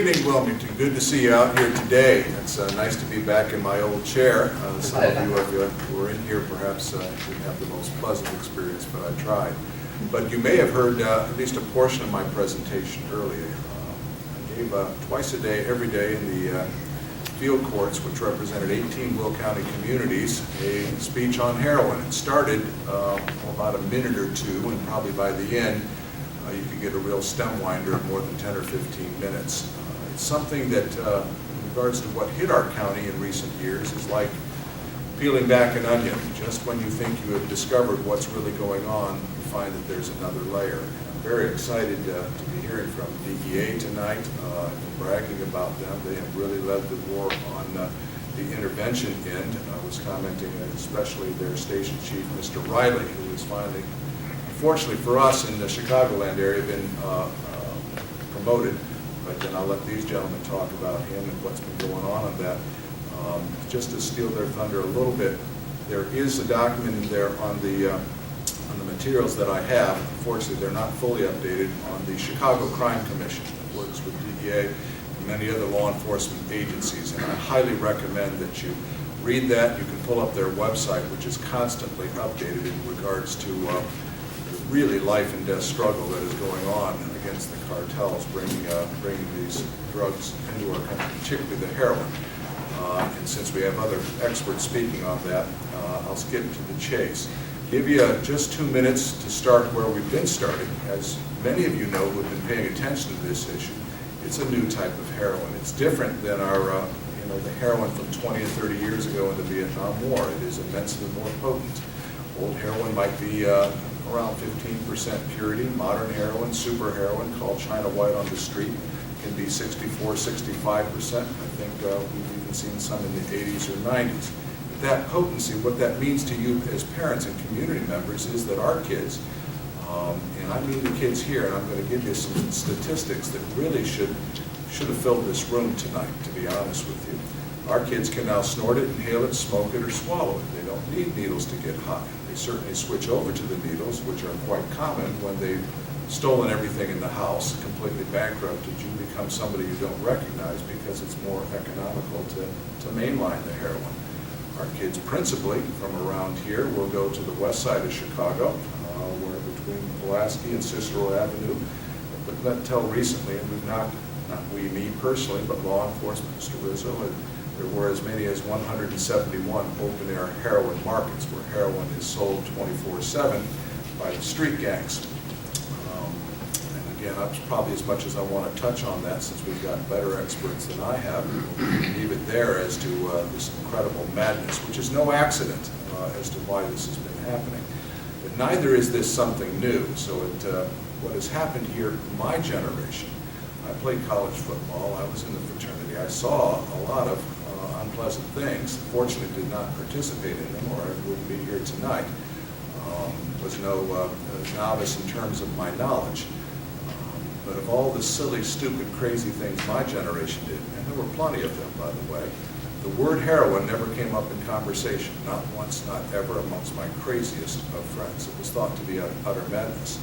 evening, Wilmington. Good to see you out here today. It's nice to be back in my old chair. Some of you who were in here perhaps didn't have the most pleasant experience, but I tried. But you may have heard at least a portion of my presentation earlier. I gave twice a day, every day in the field courts, which represented 18 Will County communities, a speech on heroin. It started about a minute or two, and probably by the end, you could get a real stem winder of more than 10 or 15 minutes. It's something that, in regards to what hit our county in recent years, is like peeling back an onion. Just when you think you have discovered what's really going on, you find that there's another layer. And I'm very excited to be hearing from DEA tonight and bragging about them. They have really led the war on the intervention end. I was commenting especially their station chief, Mr. Riley, who is finally, fortunately for us in the Chicagoland area, been promoted, but then I'll let these gentlemen talk about him and what's been going on that. Just to steal their thunder a little bit, there is a document in there on the materials that I have. Unfortunately, they're not fully updated, on the Chicago Crime Commission that works with DEA and many other law enforcement agencies, and I highly recommend that you read that. You can pull up their website, which is constantly updated in regards to really life and death struggle that is going on against the cartels bringing these drugs into our country, particularly the heroin. And since we have other experts speaking on that, I'll skip to the chase. Give you just 2 minutes to start where we've been starting. As many of you know who have been paying attention to this issue, it's a new type of heroin. It's different than our the heroin from 20 and 30 years ago in the Vietnam War. It is immensely more potent. Old heroin might be around 15% purity. Modern heroin, super heroin, called China White on the street, can be 64, 65%. I think we've even seen some in the 80s or 90s. But that potency, what that means to you as parents and community members, is that our kids, and I mean the kids here, and I'm going to give you some statistics that really should have filled this room tonight, to be honest with you. Our kids can now snort it, inhale it, smoke it, or swallow it. They don't need needles to get high. They certainly switch over to the needles, which are quite common when they've stolen everything in the house, completely bankrupted you, become somebody you don't recognize because it's more economical to mainline the heroin. Our kids principally from around here will go to the west side of Chicago, where between Pulaski and Cicero Avenue, but until recently, and we've not we, me personally, but law enforcement, Mr. Rizzo, there were as many as 171 open-air heroin markets where heroin is sold 24/7 by the street gangs. And again, that's probably as much as I want to touch on that, since we've got better experts than I have. We'll leave it there as to this incredible madness, which is no accident as to why this has been happening. But neither is this something new. So what has happened here, my generation, I played college football, I was in the fraternity, I saw a lot of unpleasant things. Fortunately, did not participate in them, or I wouldn't be here tonight. Was no novice in terms of my knowledge. But of all the silly, stupid, crazy things my generation did, and there were plenty of them, by the way, the word heroin never came up in conversation, not once, not ever, amongst my craziest of friends. It was thought to be utter madness.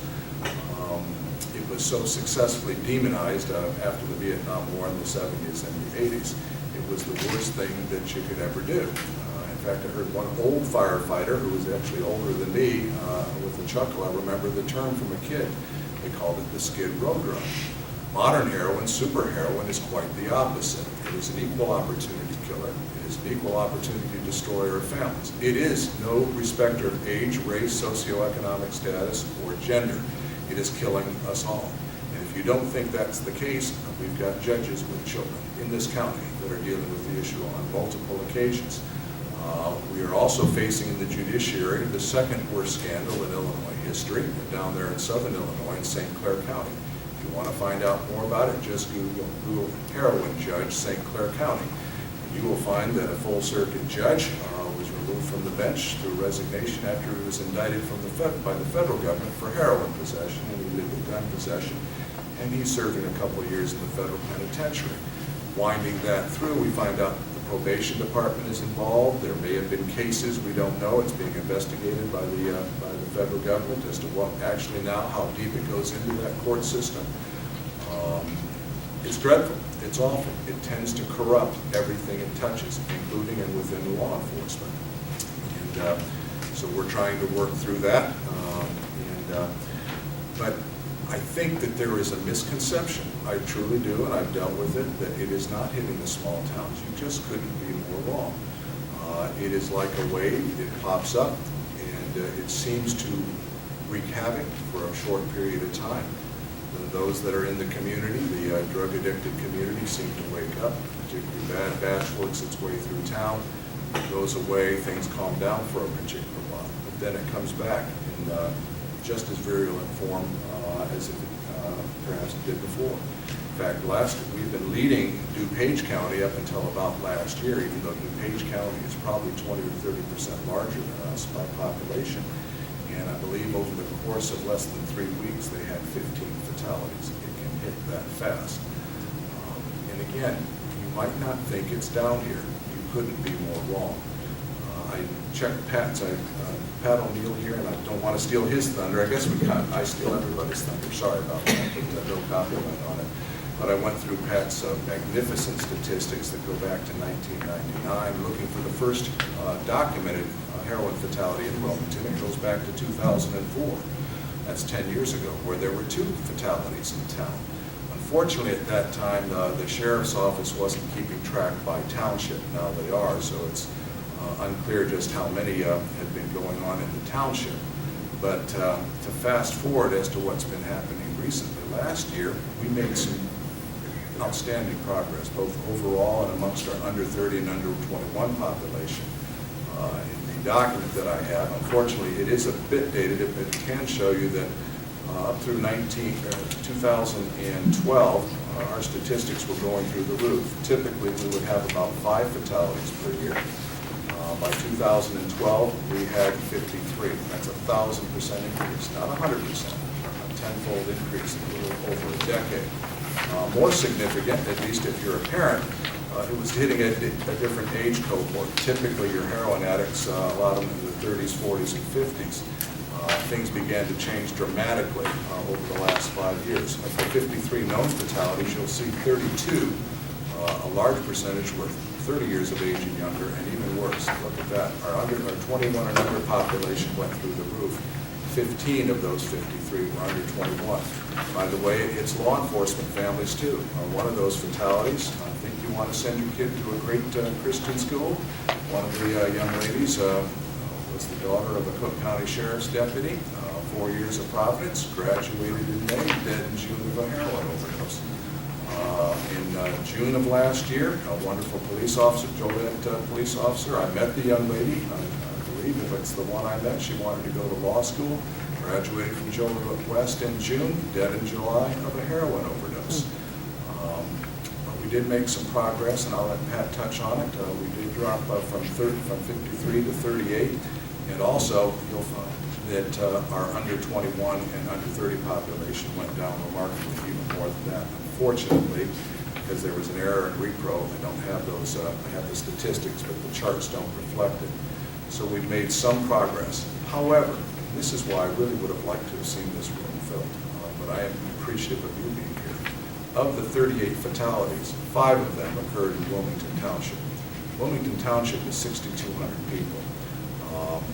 It was so successfully demonized after the Vietnam War in the 70s and the 80s. It was the worst thing that you could ever do. In fact, I heard one old firefighter who was actually older than me, with a chuckle, I remember the term from a kid. They called it the skid row drug. Modern heroin, super heroin, is quite the opposite. It is an equal opportunity killer. It is an equal opportunity destroyer of families. It is no respecter of age, race, socioeconomic status, or gender. It is killing us all. And if you don't think that's the case, we've got judges with children in this county that are dealing with the issue on multiple occasions. We are also facing in the judiciary the second worst scandal in Illinois history, down there in southern Illinois in St. Clair County. If you want to find out more about it, just Google heroin judge St. Clair County. And you will find that a full circuit judge was removed from the bench through resignation after he was indicted by the federal government for heroin possession and illegal gun possession, and he's serving a couple of years in the federal penitentiary. Winding that through, we find out that the probation department is involved. There may have been cases, we don't know. It's being investigated by the federal government as to what actually now, how deep it goes into that court system. It's dreadful. it's awful. It tends to corrupt everything it touches, including and within law enforcement. And so we're trying to work through that. But I think that there is a misconception, I truly do, and I've dealt with it, that it is not hitting the small towns. You just couldn't be more wrong. It is like a wave. It pops up, and it seems to wreak havoc for a short period of time. Those that are in the community, the drug-addicted community, seem to wake up. Particularly bad batch works its way through town. It goes away, things calm down for a particular while, but then it comes back in just as virulent form as it perhaps did before. In fact, we've been leading DuPage County up until about last year, even though DuPage County is probably 20 or 30% larger than us by population. And I believe over the course of less than 3 weeks, they had 15 fatalities. It can hit that fast. And again, you might not think it's down here. You couldn't be more wrong. I checked Pat O'Neill here, and I don't want to steal his thunder. I guess I steal everybody's thunder. Sorry about that, but no compliment on it. But I went through Pat's magnificent statistics that go back to 1999, looking for the first documented heroin fatality in Wilmington. It goes back to 2004. That's 10 years ago, where there were 2 fatalities in town. Unfortunately, at that time, the sheriff's office wasn't keeping track by township. Now they are, so it's unclear just how many had been going on in the township. But to fast forward as to what's been happening recently, last year we made some outstanding progress, both overall and amongst our under 30 and under 21 population. In the document that I have, unfortunately, it is a bit dated, but it can show you that up through 2012, our statistics were going through the roof. Typically, we would have about 5 fatalities per year. By 2012, we had 53. That's a 1,000% increase, not 100%, a tenfold increase in a little over a decade. More significant, at least if you're a parent, it was hitting a different age cohort. Typically, your heroin addicts, a lot of them in the 30s, 40s, and 50s. Things began to change dramatically over the last 5 years. Of the 53 known fatalities, you'll see 32, a large percentage were 30 years of age and younger, and even worse. Look at that. Our 21 and under population went through the roof. 15 of those 53 were under 21. By the way, it's law enforcement families too. One of those fatalities, I think you want to send your kid to a great Christian school. One of the young ladies was the daughter of a Cook County Sheriff's deputy, 4 years of Providence, graduated in May, dead in June of a heroin overdose. In June of last year, a wonderful police officer, Joliet police officer, I met the young lady. I believe if it's the one I met, she wanted to go to law school, graduated from Joliet West in June, dead in July of a heroin overdose. But we did make some progress, and I'll let Pat touch on it. We did drop from 53 to 38, and also you'll find that our under 21 and under 30 population went down remarkably, even more than that. Unfortunately, because there was an error in repro, I don't have those, I have the statistics, but the charts don't reflect it. So we've made some progress. However, this is why I really would have liked to have seen this room filled, but I am appreciative of you being here. Of the 38 fatalities, 5 of them occurred in Wilmington Township. Wilmington Township is 6,200 people.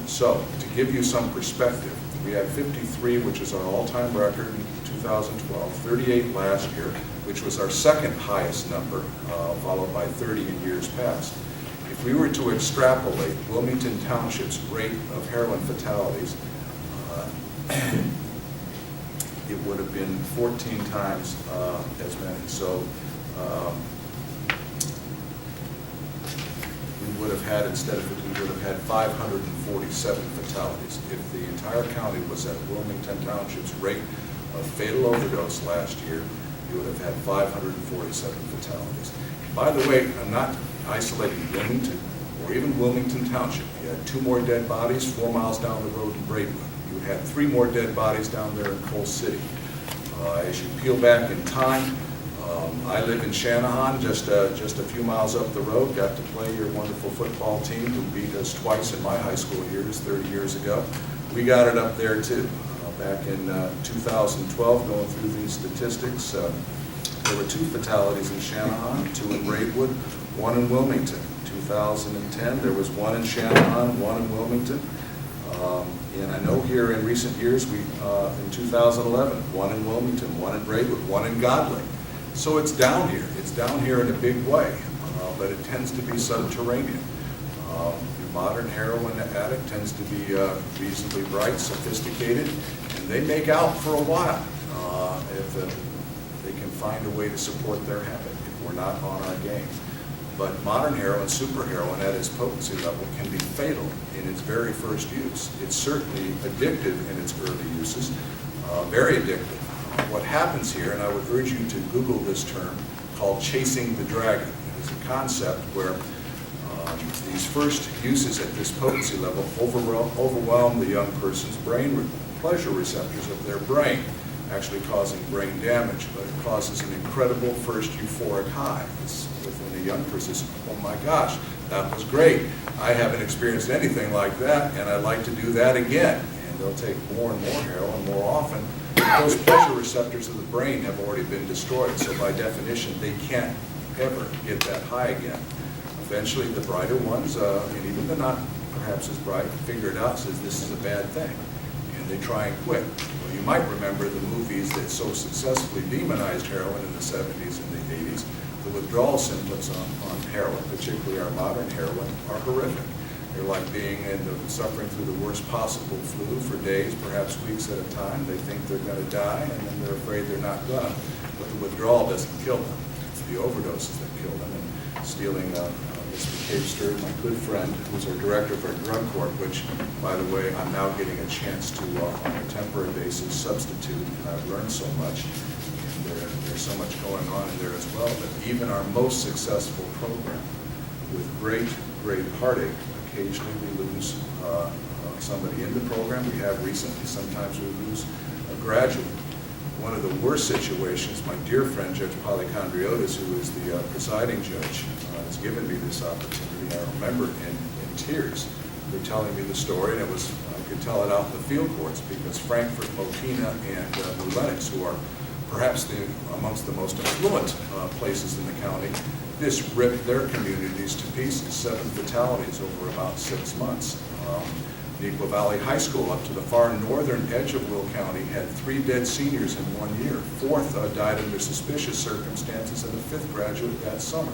So to give you some perspective, we had 53, which is our all-time record in 2012, 38 last year, which was our second highest number, followed by 30 in years past. If we were to extrapolate Wilmington Township's rate of heroin fatalities, it would have been 14 times as many. So we would have had, instead of it, we would have had 547 fatalities. If the entire county was at Wilmington Township's rate of fatal overdose last year, you would have had 547 fatalities. By the way, I'm not isolating Wilmington or even Wilmington Township. You had 2 more dead bodies 4 miles down the road in Braidwood. You had 3 more dead bodies down there in Coal City. As you peel back in time, I live in Shanahan, just a few miles up the road. Got to play your wonderful football team who beat us twice in my high school years, 30 years ago. We got it up there too. Back in 2012, going through these statistics, there there were 2 fatalities in Shanahan, 2 in Braidwood, 1 in Wilmington. 2010, there was 1 in Shanahan, 1 in Wilmington. And I know here in recent years, in 2011, 1 in Wilmington, 1 in Braidwood, 1 in Godley. So it's down here. It's down here in a big way, but it tends to be subterranean. Your modern heroin addict tends to be reasonably bright, sophisticated, and they make out for a while if they can find a way to support their habit if we're not on our game. But modern heroin, super heroin, at its potency level, can be fatal in its very first use. It's certainly addictive in its early uses, very addictive. What happens here, and I would urge you to Google this term, called chasing the dragon. It is a concept where these first uses at this potency level overwhelm the young person's brain pleasure receptors of their brain, actually causing brain damage, but it causes an incredible first euphoric high. It's within a young person, oh my gosh, that was great. I haven't experienced anything like that, and I'd like to do that again. And they'll take more and more heroin more often. Those pleasure receptors of the brain have already been destroyed, so by definition, they can't ever get that high again. Eventually, the brighter ones, and even the not perhaps as bright, figure it out, says this is a bad thing, and they try and quit. Well, you might remember the movies that so successfully demonized heroin in the 70s and the 80s. The withdrawal symptoms on heroin, particularly our modern heroin, are horrific. They're like suffering through the worst possible flu for days, perhaps weeks at a time. They think they're going to die, and then they're afraid they're not going to. But the withdrawal doesn't kill them. It's the overdoses that kill them. And stealing Ms. McCabe-Sterr, my good friend, who's our director of our drug court, which, by the way, I'm now getting a chance to, on a temporary basis, substitute, and I've learned so much. And there's so much going on in there as well. But even our most successful program, with great heartache, occasionally we lose somebody in the program. We have recently, sometimes we lose a graduate. One of the worst situations, my dear friend, Judge Polychondriotis, who is the presiding judge, has given me this opportunity. I remember in tears, they're telling me the story, and I could tell it out in the field courts, because Frankfort, Mokina, and New Lenox, who are perhaps amongst the most affluent places in the county, this ripped their communities to pieces. 7 fatalities over about 6 months. Neuqua Valley High School, up to the far northern edge of Will County, had 3 dead seniors in 1 year. 4th died under suspicious circumstances, and the 5th graduate that summer.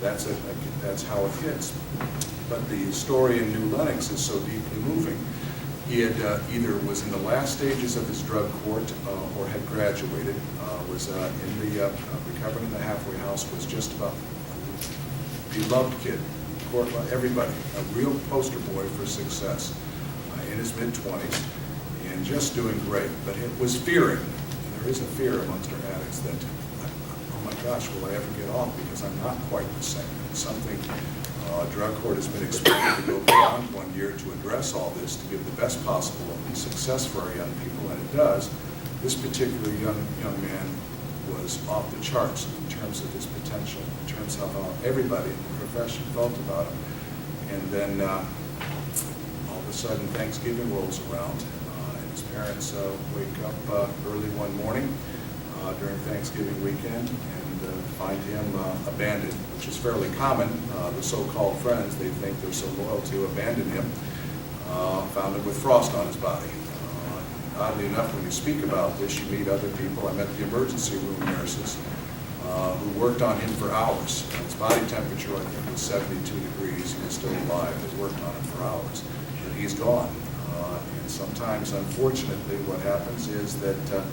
That's how it hits. But the story in New Lenox is so deeply moving. He had either was in the last stages of his drug court or had graduated, was in the recovering in the halfway house, was just about a beloved kid, court by everybody, a real poster boy for success in his mid-20s, and just doing great. But it was fearing, and there is a fear amongst our addicts that, oh my gosh, will I ever get off, because I'm not quite the same. It's something drug court has been expected to go beyond 1 year to address all this, to give the best possible success for our young people, and it does. This particular young man was off the charts in terms of his potential, in terms of how everybody in the profession felt about him. And then all of a sudden Thanksgiving rolls around, and his parents wake up early one morning during Thanksgiving weekend and find him abandoned, which is fairly common. The so-called friends, they think they're so loyal to, abandon him, found him with frost on his body. Oddly enough, when you speak about this, you meet other people. I met the emergency room nurses who worked on him for hours. His body temperature, I think, was 72 degrees. He was still alive. They worked on him for hours. But he's gone. And sometimes, unfortunately, what happens is that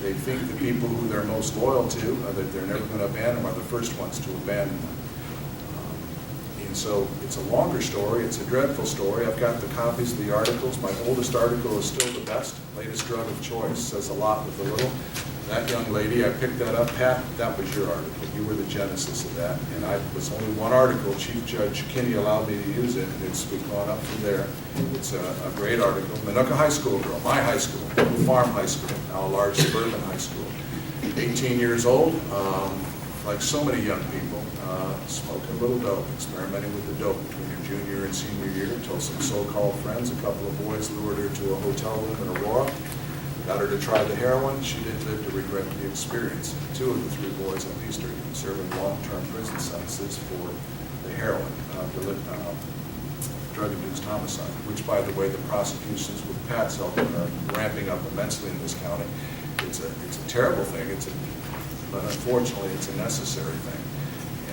they think the people who they're most loyal to, that they're never going to abandon them, are the first ones to abandon them. And so it's a longer story. It's a dreadful story. I've got the copies of the articles. My oldest article is still the best. Latest drug of choice. Says a lot with the little. That young lady, I picked that up. Pat, that was your article. You were the genesis of that. And I was only one article. Chief Judge Kinney allowed me to use it, and we've gone up from there. It's a great article. Minooka High School girl, my high school, Oak Farm High School, now a large suburban high school. 18 years old, like so many young people, smoking a little dope, experimenting with the dope between her junior and senior year, until some so-called friends, a couple of boys, lured her to a hotel room in Aurora. Got her to try the heroin. She didn't live to regret the experience. 2 of the 3 boys at least are serving long-term prison sentences for the heroin, drug-induced homicide, which, by the way, the prosecutions with Pat's help are ramping up immensely in this county. It's a terrible thing, but unfortunately it's a necessary thing.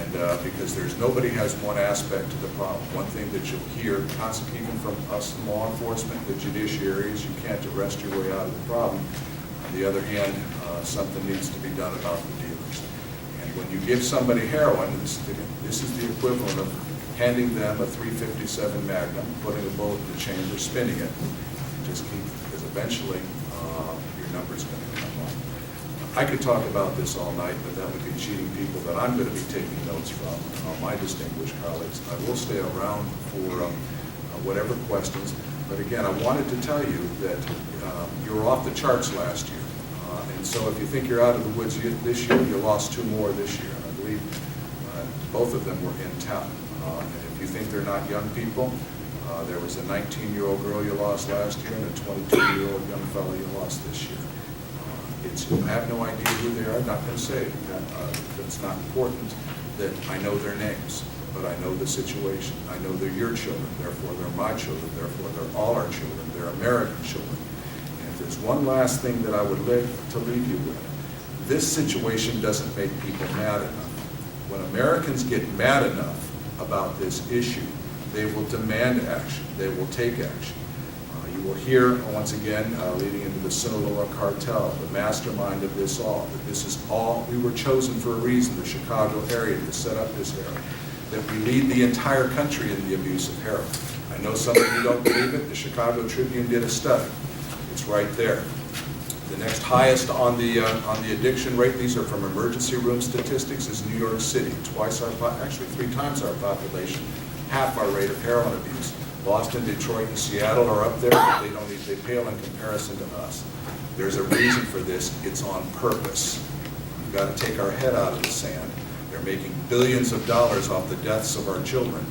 And because nobody has one aspect to the problem. One thing that you'll hear constantly, even from us in law enforcement, the judiciary, is you can't arrest your way out of the problem. On the other hand, something needs to be done about the dealers. And when you give somebody heroin, this is the equivalent of handing them a .357 Magnum, putting a bullet in the chamber, spinning it. Just keep, because eventually your number's going to come up. I could talk about this all night, but that would be cheating people that I'm going to be taking notes from, my distinguished colleagues. I will stay around for whatever questions. But again, I wanted to tell you that you were off the charts last year. And so if you think you're out of the woods this year, you lost 2 more this year. I believe both of them were in town. And if you think they're not young people, there was a 19-year-old girl you lost last year and a 22-year-old young fellow you lost this year. I have no idea who they are. I'm not going to say that. It's not important that I know their names, but I know the situation. I know they're your children, therefore they're my children, therefore they're all our children. They're American children. And if there's one last thing that I would like to leave you with, this situation doesn't make people mad enough. When Americans get mad enough about this issue, they will demand action. They will take action. You will hear, once again, leading into the Sinaloa cartel, the mastermind of this all, that this is all, we were chosen for a reason, the Chicago area, to set up this heroin, that we lead the entire country in the abuse of heroin. I know some of you don't believe it. The Chicago Tribune did a study. It's right there. The next highest on the addiction rate, these are from emergency room statistics, is New York City. Actually 3 times our population, half our rate of heroin abuse. Boston, Detroit, and Seattle are up there, but they pale in comparison to us. There's a reason for this. It's on purpose. We've got to take our head out of the sand. They're making billions of dollars off the deaths of our children.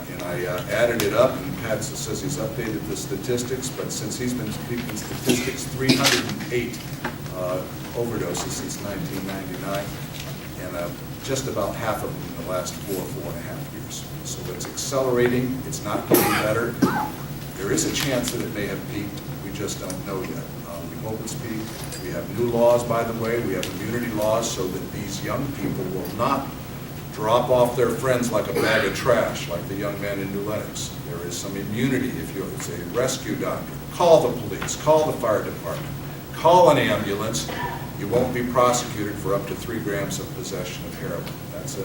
And I added it up, and Pat says he's updated the statistics, but since he's been speaking statistics, 308 overdoses since 1999, and just about half of them in the last 4.5 years. So it's accelerating, it's not getting better. There is a chance that it may have peaked, we just don't know yet. We hope it's peaked. We have new laws, by the way, we have immunity laws so that these young people will not drop off their friends like a bag of trash, like the young man in New Lenox. There is some immunity if you're a rescue doctor. Call the police, call the fire department, call an ambulance. You won't be prosecuted for up to 3 grams of possession of heroin. That's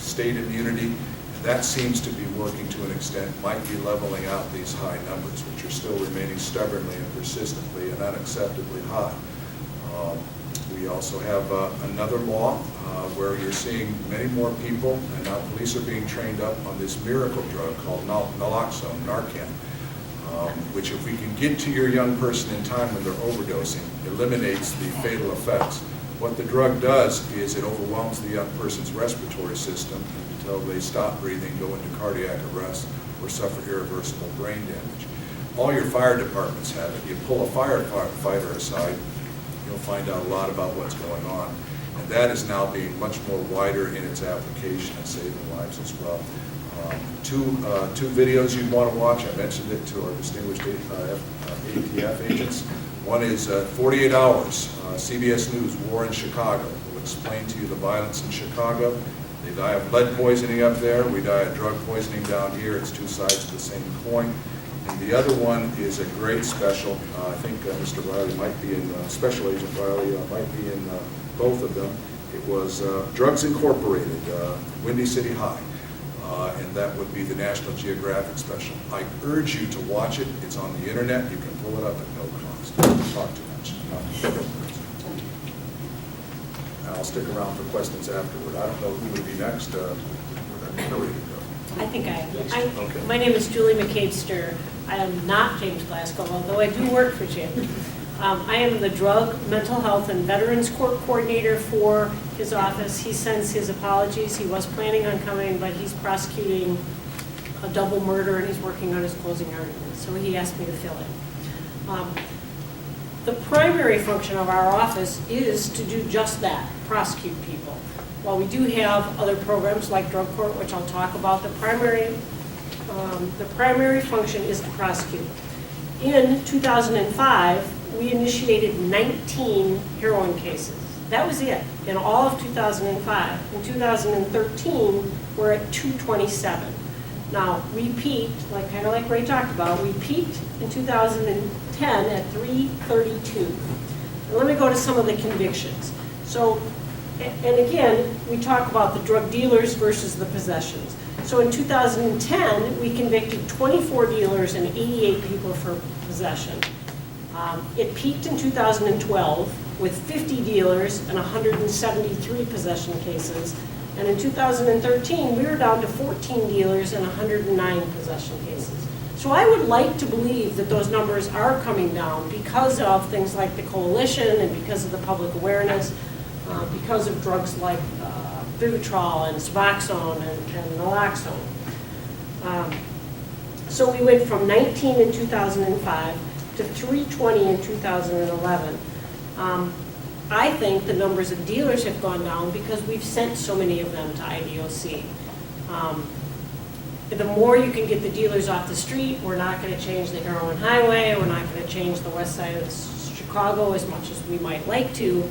state immunity. That seems to be working to an extent, might be leveling out these high numbers, which are still remaining stubbornly and persistently and unacceptably high. We also have another law where you're seeing many more people, and now police are being trained up on this miracle drug called naloxone, Narcan, which if we can get to your young person in time when they're overdosing, eliminates the fatal effects. What the drug does is it overwhelms the young person's respiratory system until they stop breathing, go into cardiac arrest, or suffer irreversible brain damage. All your fire departments have it. You pull a firefighter aside, you'll find out a lot about what's going on. And that is now being much more wider in its application and saving lives as well. Two videos you'd want to watch. I mentioned it to our distinguished ATF agents. One is 48 Hours, CBS News, War in Chicago. We'll explain to you the violence in Chicago. They die of lead poisoning up there. We die of drug poisoning down here. It's 2 sides of the same coin. And the other one is a great special. I think Mr. Riley might be in, Special Agent Riley might be in both of them. It was Drugs Incorporated, Windy City High. And that would be the National Geographic special. I urge you to watch it. It's on the internet. You can pull it up at no cost. Talk too much. I'll stick around for questions afterward. I don't know who would be next. I think I am. Okay. My name is Julie McCabe-Sterr. I am not James Glasgow, although I do work for Jim. I am the Drug, Mental Health, and Veterans Court Coordinator for his office. He sends his apologies. He was planning on coming, but he's prosecuting a double murder, and he's working on his closing argument. So he asked me to fill in. The primary function of our office is to do just that, prosecute people. While we do have other programs like drug court, which I'll talk about, the primary function is to prosecute. In 2005, we initiated 19 heroin cases. That was it, in all of 2005. In 2013, we're at 227. Now, we peaked, kind of like Ray talked about, we peaked in 2010 at 332. And let me go to some of the convictions. So, and again, we talk about the drug dealers versus the possessions. So in 2010, we convicted 24 dealers and 88 people for possession. It peaked in 2012 with 50 dealers and 173 possession cases. And in 2013, we were down to 14 dealers and 109 possession cases. So I would like to believe that those numbers are coming down because of things like the coalition and because of the public awareness, because of drugs like Vivitrol and Suboxone and Naloxone. So we went from 19 in 2005 to 320 in 2011. I think the numbers of dealers have gone down because we've sent so many of them to IDOC. The more you can get the dealers off the street, we're not going to change the heroin highway, we're not going to change the west side of Chicago as much as we might like to,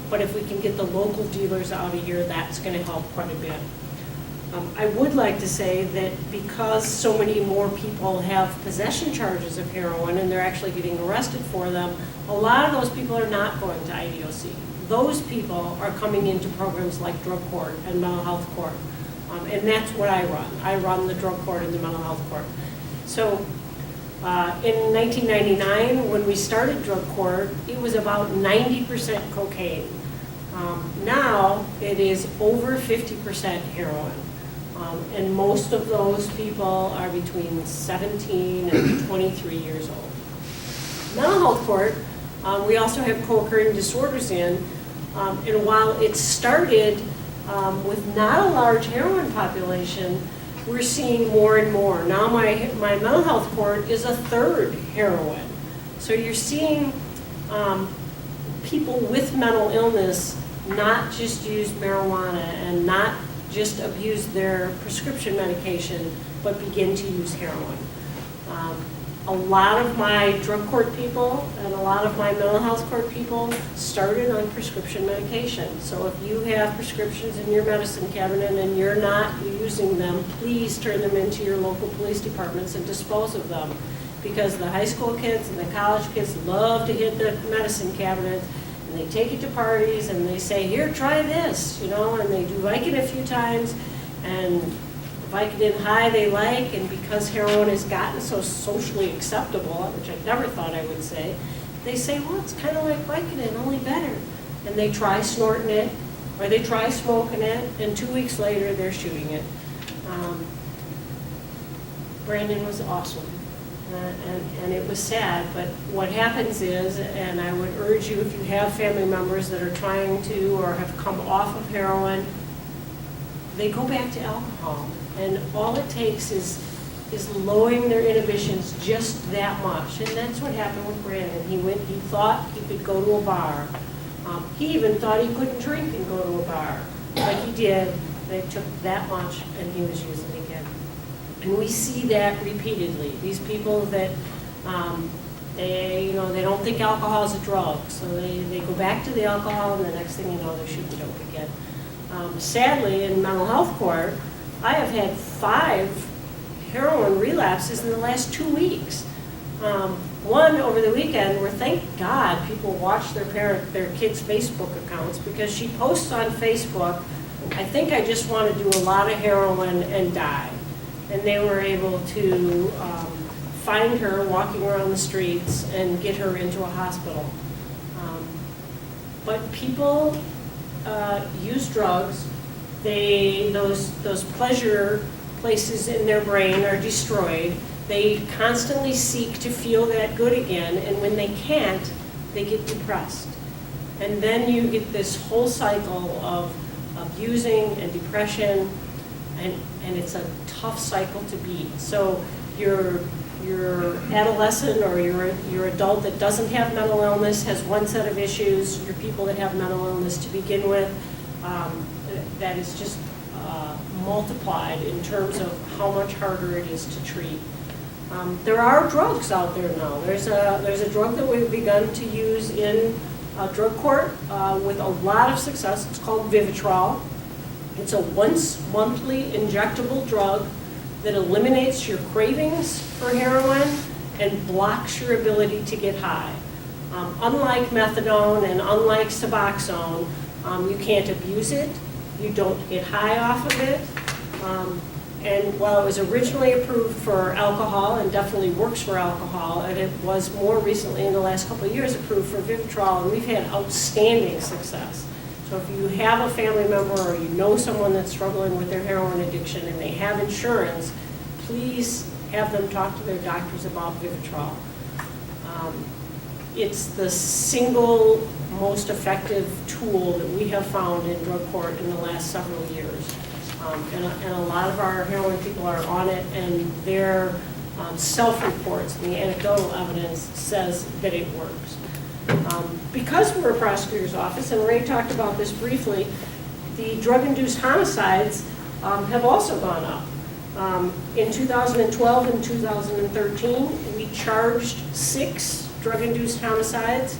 but if we can get the local dealers out of here, that's going to help quite a bit. I would like to say that because so many more people have possession charges of heroin and they're actually getting arrested for them, a lot of those people are not going to IDOC. Those people are coming into programs like drug court and mental health court. And that's what I run. I run the drug court and the mental health court. So in 1999, when we started drug court, it was about 90% cocaine. Now it is over 50% heroin. And most of those people are between 17 and 23 years old. Mental health court, we also have co-occurring disorders in, and while it started with not a large heroin population, we're seeing more and more. Now my mental health court is a third heroin. So you're seeing people with mental illness not just use marijuana and not just abuse their prescription medication, but begin to use heroin. A lot of my drug court people and a lot of my mental health court people started on prescription medication. So if you have prescriptions in your medicine cabinet and you're not using them, please turn them into your local police departments and dispose of them. Because the high school kids and the college kids love to hit the medicine cabinet, and they take it to parties and they say, here, try this, and they do Vicodin a few times, and Vicodin high they like, and because heroin has gotten so socially acceptable, which I never thought I would say, they say, well, it's kind of like Vicodin, only better. And they try snorting it, or they try smoking it, and 2 weeks later, they're shooting it. Brandon was awesome, and it was sad, but what happens is, and I would urge you, if you have family members that are trying to or have come off of heroin, they go back to alcohol. And all it takes is lowering their inhibitions just that much. And that's what happened with Brandon. He thought he could go to a bar. He even thought he couldn't drink and go to a bar. But he did. And it took that much, and he was using again. And we see that repeatedly. These people that they don't think alcohol is a drug, so they go back to the alcohol, and the next thing you know, they're shooting dope again. Sadly, in mental health court, I have had 5 heroin relapses in the last 2 weeks. One over the weekend where, thank God, people watch their kids' Facebook accounts, because she posts on Facebook, I think I just want to do a lot of heroin and die. And they were able to find her walking around the streets and get her into a hospital. But people use drugs. Those pleasure places in their brain are destroyed. They constantly seek to feel that good again, and when they can't, they get depressed. And then you get this whole cycle of using and depression, and it's a tough cycle to beat. So you're your adolescent or your adult that doesn't have mental illness has one set of issues, your people that have mental illness to begin with, that is just multiplied in terms of how much harder it is to treat. There are drugs out there now. There's a drug that we've begun to use in drug court with a lot of success. It's called Vivitrol. It's a once monthly injectable drug that eliminates your cravings for heroin and blocks your ability to get high. Unlike methadone and unlike Suboxone, you can't abuse it. You don't get high off of it. And while it was originally approved for alcohol and definitely works for alcohol, and it was more recently in the last couple of years approved for Vivitrol, and we've had outstanding success. So if you have a family member or you know someone that's struggling with their heroin addiction and they have insurance, please have them talk to their doctors about Vivitrol. It's the single most effective tool that we have found in drug court in the last several years. And a lot of our heroin people are on it, and their self-reports and the anecdotal evidence says that it works. Because we're a prosecutor's office, and Ray talked about this briefly, the drug-induced homicides have also gone up. In 2012 and 2013, we charged 6 drug-induced homicides.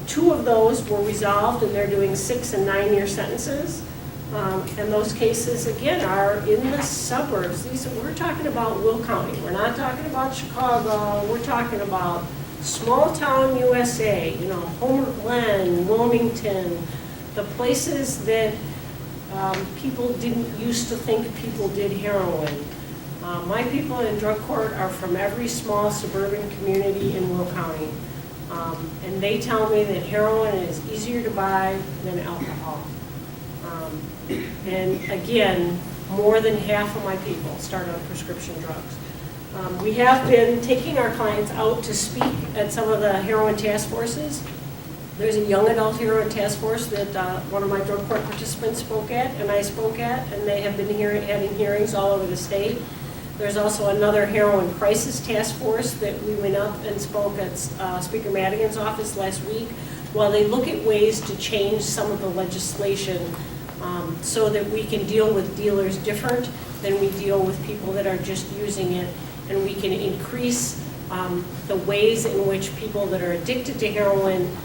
2 of those were resolved, and they're doing 6 and 9-year sentences. And those cases, again, are in the suburbs. We're talking about Will County. We're not talking about Chicago. We're talking about small town USA, Homer Glen, Wilmington, the places that people didn't used to think people did heroin. My people in drug court are from every small suburban community in Will County. And they tell me that heroin is easier to buy than alcohol. And again, more than half of my people start on prescription drugs. We have been taking our clients out to speak at some of the heroin task forces. There's a young adult heroin task force that one of my drug court participants spoke at, and I spoke at, and they have been having hearings all over the state. There's also another heroin crisis task force that we went up and spoke at Speaker Madigan's office last week, while they look at ways to change some of the legislation so that we can deal with dealers different than we deal with people that are just using it, and we can increase the ways in which people that are addicted to heroin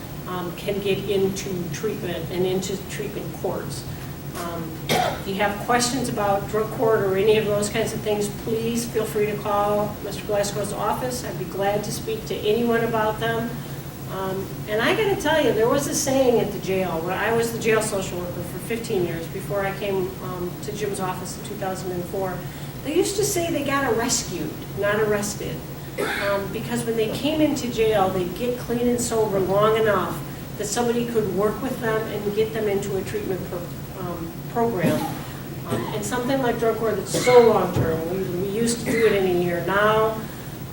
can get into treatment and into treatment courts. If you have questions about drug court or any of those kinds of things, please feel free to call Mr. Glasgow's office. I'd be glad to speak to anyone about them. And I got to tell you, there was a saying at the jail. When I was the jail social worker for 15 years before I came to Jim's office in 2004. They used to say they got rescued, not arrested. Because when they came into jail, they'd get clean and sober long enough that somebody could work with them and get them into a treatment program. And something like drug court that's so long-term, we used to do it in a year. Now,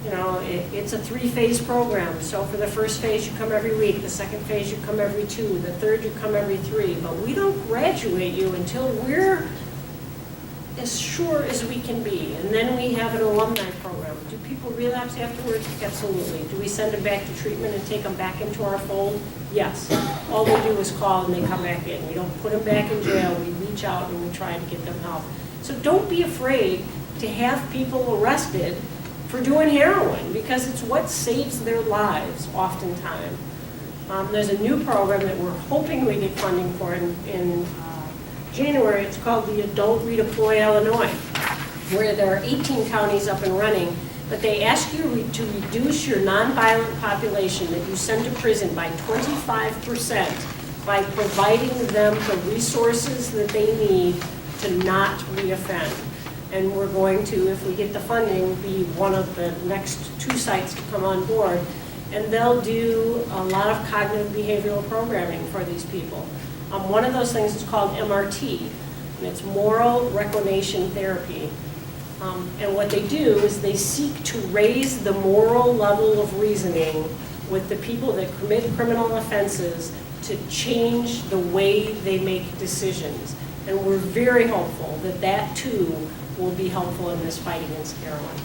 it's a 3-phase program. So for the first phase, you come every week. The second phase, you come every 2. The third, you come every 3. But we don't graduate you until we're as sure as we can be. And then we have an alumni program. Do people relapse afterwards? Absolutely. Do we send them back to treatment and take them back into our fold? Yes. All they do is call and they come back in. We don't put them back in jail. We reach out and we try to get them help. So don't be afraid to have people arrested for doing heroin, because it's what saves their lives oftentimes. There's a new program that we're hoping we get funding for in January. It's called the Adult Redeploy Illinois, where there are 18 counties up and running, but they ask you to reduce your nonviolent population that you send to prison by 25% by providing them the resources that they need to not reoffend. And we're going to, if we get the funding, be one of the next 2 sites to come on board. And they'll do a lot of cognitive behavioral programming for these people. One of those things is called MRT, and it's moral reclamation therapy. And what they do is they seek to raise the moral level of reasoning with the people that commit criminal offenses to change the way they make decisions. And we're very hopeful that that too will be helpful in this fight against heroin.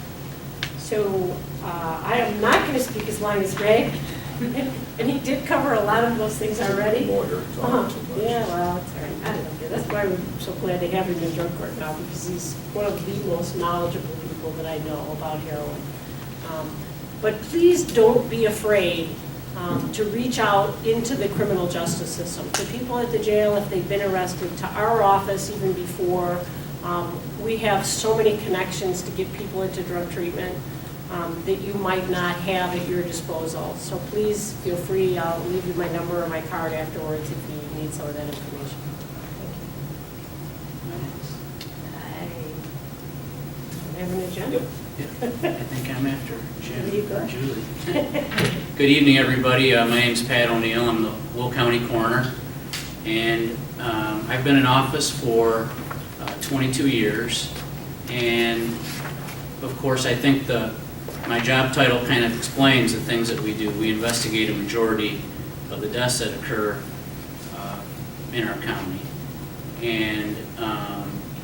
So I am not going to speak as long as Ray, and he did cover a lot of those things already. Lawyer, talking too much. Yeah, well, that's all right. I don't know. That's why we're so glad to have him in drug court now, because he's one of the most knowledgeable people that I know about heroin. But please don't be afraid to reach out into the criminal justice system, to people at the jail if they've been arrested, to our office even before. We have so many connections to get people into drug treatment that you might not have at your disposal. So please feel free. I'll leave you my number or my card afterwards if you need some of that information. Thank you. I have an agenda. I think I'm after Jim. There you go. Julie. Good evening, everybody. My name's Pat O'Neill. I'm the Will County Coroner. And I've been in office for 22 years. And of course, I think my job title kind of explains the things that we do. We investigate a majority of the deaths that occur in our county. And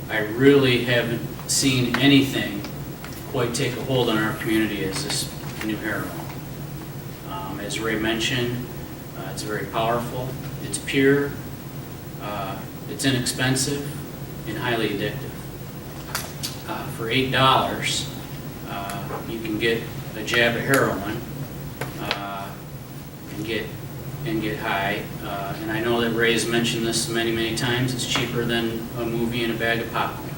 I really haven't seen anything quite take a hold on our community as this new heroin. As Ray mentioned, it's very powerful, it's pure, it's inexpensive, and highly addictive. For $8, you can get a jab of heroin and get high. And I know that Ray's mentioned this many, many times. It's cheaper than a movie and a bag of popcorn.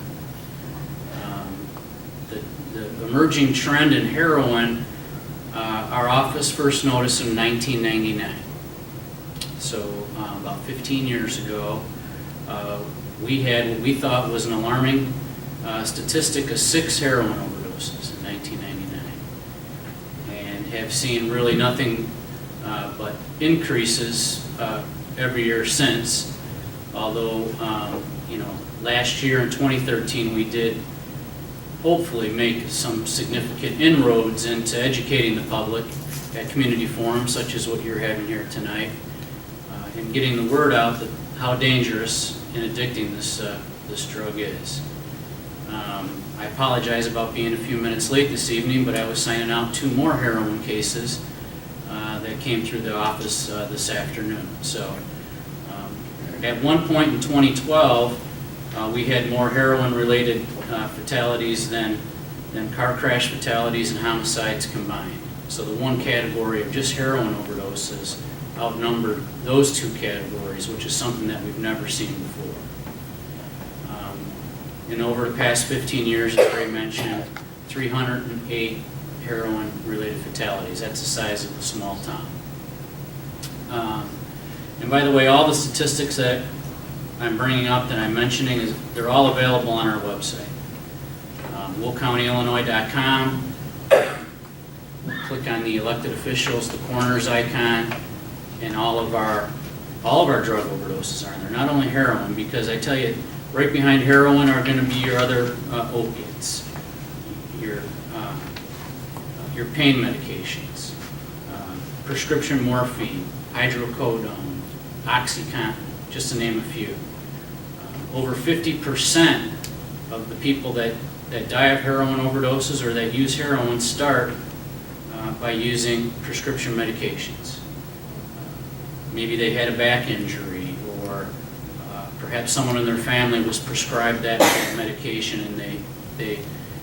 The emerging trend in heroin, our office first noticed in 1999. So about 15 years ago, we had what we thought was an alarming statistic of 6 heroin overdoses in 1999, and have seen really nothing but increases every year since. Although, last year in 2013, we did hopefully make some significant inroads into educating the public at community forums such as what you're having here tonight, and getting the word out that how dangerous and addicting this drug is. I apologize about being a few minutes late this evening, but I was signing out 2 more heroin cases that came through the office this afternoon. So at one point in 2012, we had more heroin-related fatalities than car crash fatalities and homicides combined. So the one category of just heroin overdoses outnumbered those 2 categories, which is something that we've never seen before. And over the past 15 years, as Ray mentioned, 308 heroin-related fatalities. That's the size of a small town. And by the way, all the statistics that I'm bringing up that I'm mentioning, they're all available on our website. WillCountyIllinois.com. Click on the elected officials, the coroner's icon, and all of our drug overdoses are in there. Not only heroin, because I tell you, right behind heroin are going to be your other opiates, your pain medications, prescription morphine, hydrocodone, OxyContin, just to name a few. Over 50% of the people that die of heroin overdoses or that use heroin start by using prescription medications. Maybe they had a back injury, or perhaps someone in their family was prescribed that medication and they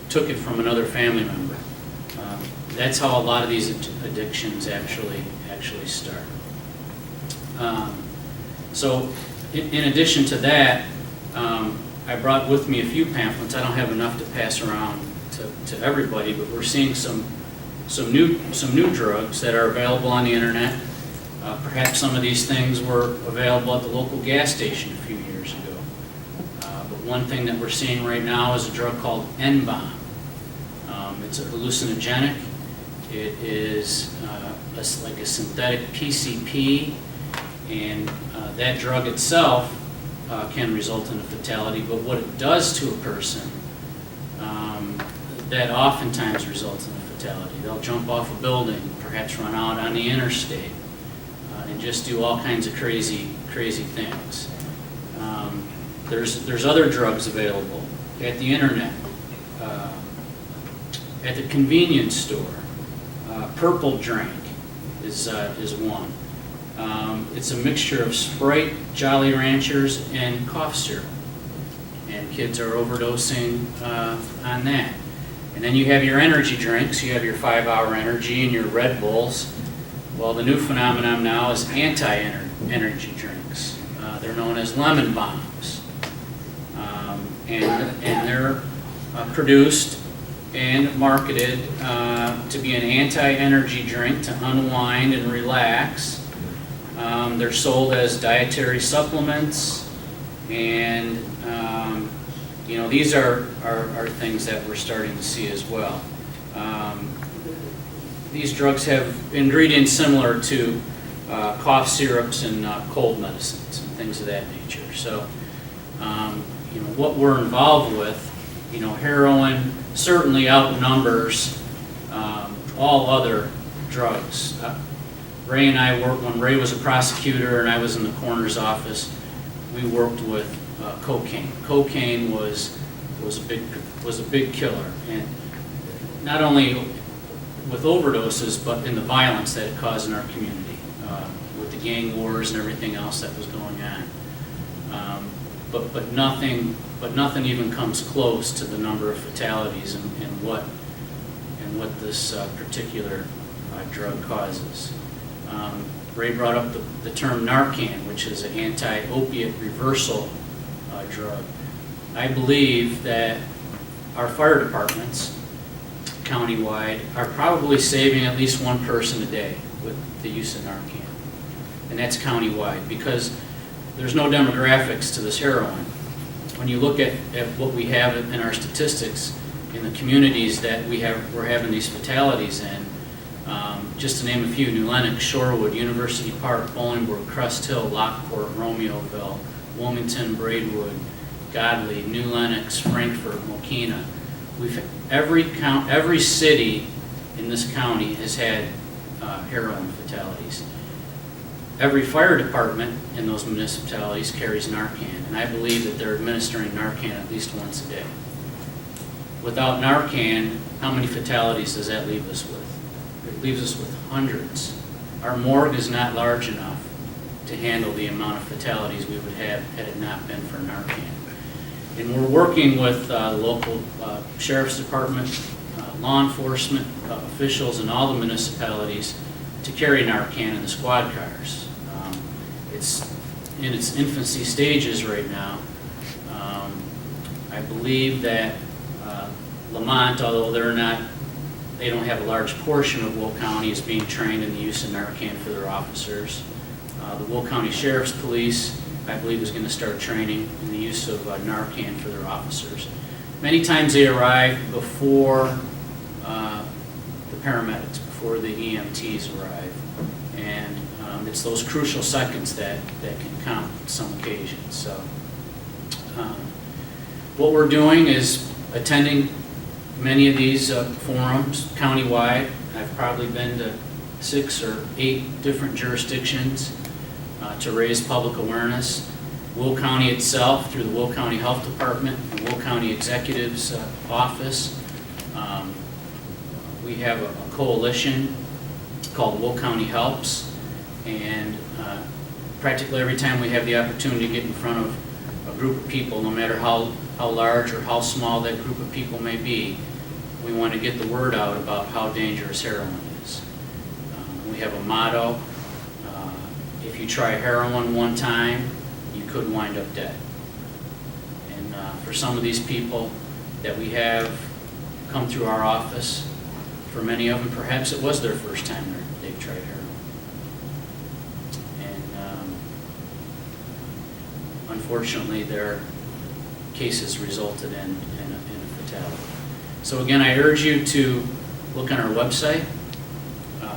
took it from another family member. That's how a lot of these addictions actually start. So in addition to that, I brought with me a few pamphlets. I don't have enough to pass around to everybody, but we're seeing some new drugs that are available on the internet. Perhaps some of these things were available at the local gas station a few years ago. But one thing that we're seeing right now is a drug called N-bomb. It's a hallucinogenic. It is like a synthetic PCP, and that drug itself can result in a fatality, but what it does to a person, that oftentimes results in a fatality. They'll jump off a building, perhaps run out on the interstate, and just do all kinds of crazy things. There's other drugs available at the internet. At the convenience store, Purple Drink is one. It's a mixture of Sprite, Jolly Ranchers, and cough syrup. And kids are overdosing on that. And then you have your energy drinks. You have your 5-Hour Energy and your Red Bulls. Well, the new phenomenon now is anti-energy drinks. They're known as lemon bombs. And they're produced and marketed to be an anti-energy drink to unwind and relax. They're sold as dietary supplements, and these are things that we're starting to see as well. These drugs have ingredients similar to cough syrups and cold medicines and things of that nature. So, what we're involved with, heroin certainly outnumbers all other drugs. Ray and I worked, when Ray was a prosecutor and I was in the coroner's office, we worked with cocaine. Cocaine was a big killer, and not only with overdoses, but in the violence that it caused in our community, with the gang wars and everything else that was going on. But nothing even comes close to the number of fatalities and what this particular drug causes. Ray brought up the term Narcan, which is an anti-opiate reversal drug. I believe that our fire departments, countywide, are probably saving at least one person a day with the use of Narcan. And that's countywide, because there's no demographics to this heroin. When you look at what we have in our statistics in the communities that we're having these fatalities in, just to name a few: New Lenox, Shorewood, University Park, Bolingbrook, Crest Hill, Lockport, Romeoville, Wilmington, Braidwood, Godley, New Lenox, Frankfort, Mokina. Every city in this county has had heroin fatalities. Every fire department in those municipalities carries Narcan, and I believe that they're administering Narcan at least once a day. Without Narcan, how many fatalities does that leave us with? It leaves us with hundreds. Our morgue is not large enough to handle the amount of fatalities we would have had it not been for Narcan. And we're working with local sheriff's department, law enforcement officials in all the municipalities to carry Narcan in the squad cars. It's in its infancy stages right now. I believe that Lamont, although they don't have a large portion of Will County, is being trained in the use of Narcan for their officers. The Will County Sheriff's Police, I believe, is going to start training in the use of Narcan for their officers. Many times they arrive before the paramedics, before the EMTs arrive, and it's those crucial seconds that can count on some occasions. So what we're doing is attending many of these forums countywide. I've probably been to 6 or 8 different jurisdictions to raise public awareness. Will County itself, through the Will County Health Department and Will County Executive's Office, we have a coalition called Will County Helps, and practically every time we have the opportunity to get in front of a group of people, no matter how large or how small that group of people may be, we want to get the word out about how dangerous heroin is. We have a motto: if you try heroin one time, you could wind up dead. And for some of these people that we have come through our office, for many of them, perhaps it was their first time they've tried heroin. And unfortunately, their cases resulted in a fatality. So again, I urge you to look on our website.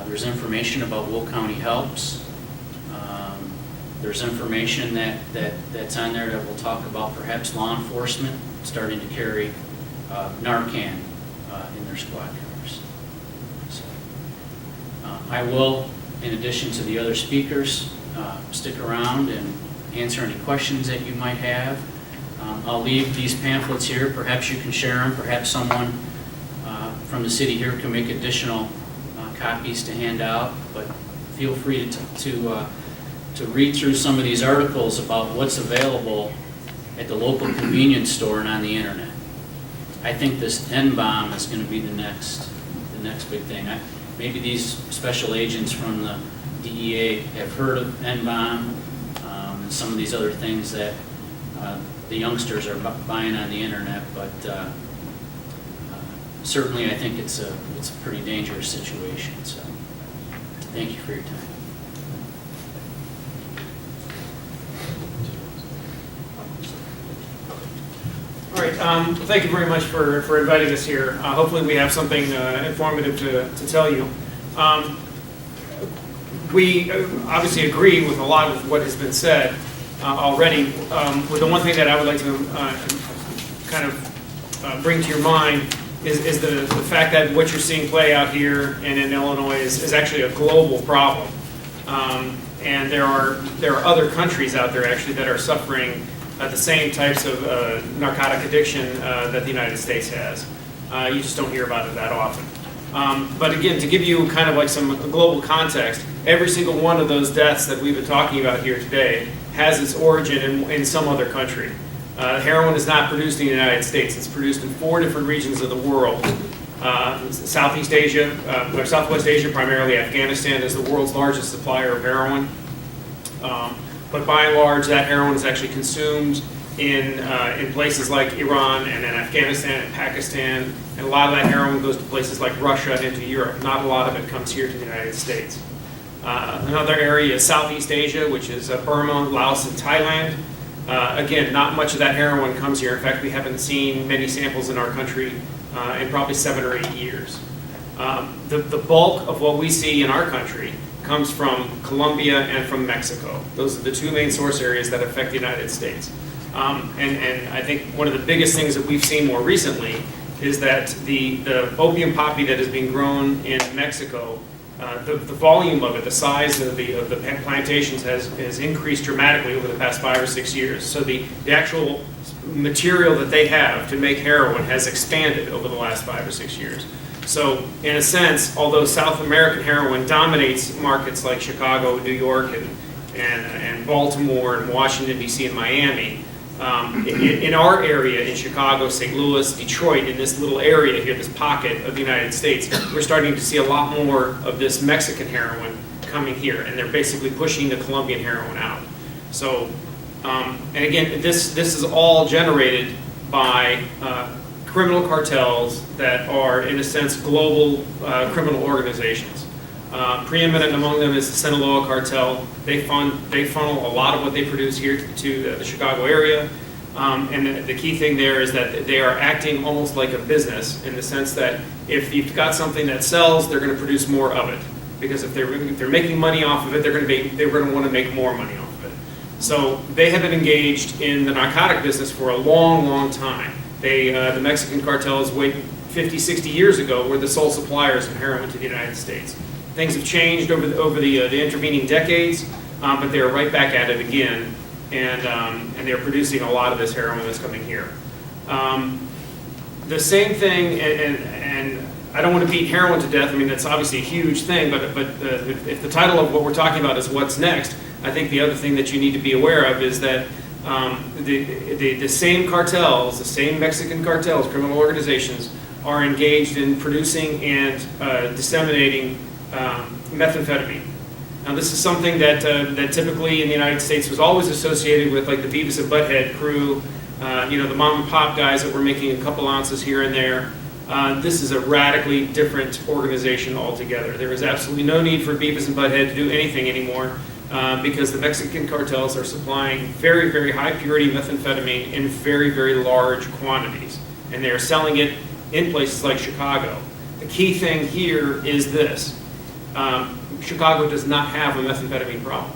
There's information about Will County Helps. There's information that's on there that will talk about perhaps law enforcement starting to carry Narcan in their squad cars. So, I will, in addition to the other speakers, stick around and answer any questions that you might have. I'll leave these pamphlets here. Perhaps you can share them. Perhaps someone from the city here can make additional copies to hand out, but feel free to read through some of these articles about what's available at the local convenience store and on the internet. I think this N-bomb is going to be the next big thing. Maybe these special agents from the DEA have heard of N-bomb and some of these other things that the youngsters are buying on the internet, but certainly I think it's a pretty dangerous situation. So thank you for your time. All right, thank you very much for inviting us here. Hopefully we have something informative to tell you. We obviously agree with a lot of what has been said already. But the one thing that I would like to kind of bring to your mind is the fact that what you're seeing play out here and in Illinois is actually a global problem. And there are other countries out there actually that are suffering the same types of narcotic addiction that the United States has. You just don't hear about it that often. But again, to give you kind of like some global context, every single one of those deaths that we've been talking about here today has its origin in some other country. Heroin is not produced in the United States. It's produced in 4 different regions of the world. Southeast Asia, or Southwest Asia, primarily Afghanistan, is the world's largest supplier of heroin. But by and large, that heroin is actually consumed in places like Iran and in Afghanistan and Pakistan. And a lot of that heroin goes to places like Russia and into Europe. Not a lot of it comes here to the United States. Another area is Southeast Asia, which is Burma, Laos, and Thailand. Again, not much of that heroin comes here. In fact, we haven't seen many samples in our country in probably 7 or 8 years. The bulk of what we see in our country comes from Colombia and from Mexico. Those are the 2 main source areas that affect the United States. And I think one of the biggest things that we've seen more recently is that the opium poppy that is being grown in Mexico, the volume of it, the size of the plantations has increased dramatically over the past 5 or 6 years. So the actual material that they have to make heroin has expanded over the last 5 or 6 years. So in a sense, although South American heroin dominates markets like Chicago, New York, and Baltimore, and Washington, D.C., and Miami, in our area, in Chicago, St. Louis, Detroit, in this little area here, this pocket of the United States, we're starting to see a lot more of this Mexican heroin coming here, and they're basically pushing the Colombian heroin out. So, and again, this is all generated by criminal cartels that are, in a sense, global criminal organizations. Preeminent among them is the Sinaloa cartel. They funnel a lot of what they produce here to the Chicago area. And the key thing there is that they are acting almost like a business in the sense that if you've got something that sells, they're going to produce more of it. Because if they're making money off of it, they're going to want to make more money off of it. So they have been engaged in the narcotic business for a long, long time. The Mexican cartels, 50, 60 years ago, were the sole suppliers of heroin to the United States. Things have changed over the intervening decades, but they're right back at it again, and they're producing a lot of this heroin that's coming here. The same thing, and I don't want to beat heroin to death. I mean, that's obviously a huge thing, but if the title of what we're talking about is what's next, I think the other thing that you need to be aware of is that the same cartels, the same Mexican cartels, criminal organizations, are engaged in producing and disseminating methamphetamine. Now, this is something that typically in the United States was always associated with, like, the Beavis and Butthead crew, the mom and pop guys that were making a couple ounces here and there. This is a radically different organization altogether. There is absolutely no need for Beavis and Butthead to do anything anymore because the Mexican cartels are supplying very, very high purity methamphetamine in very, very large quantities. And they are selling it in places like Chicago. The key thing here is this. Chicago does not have a methamphetamine problem.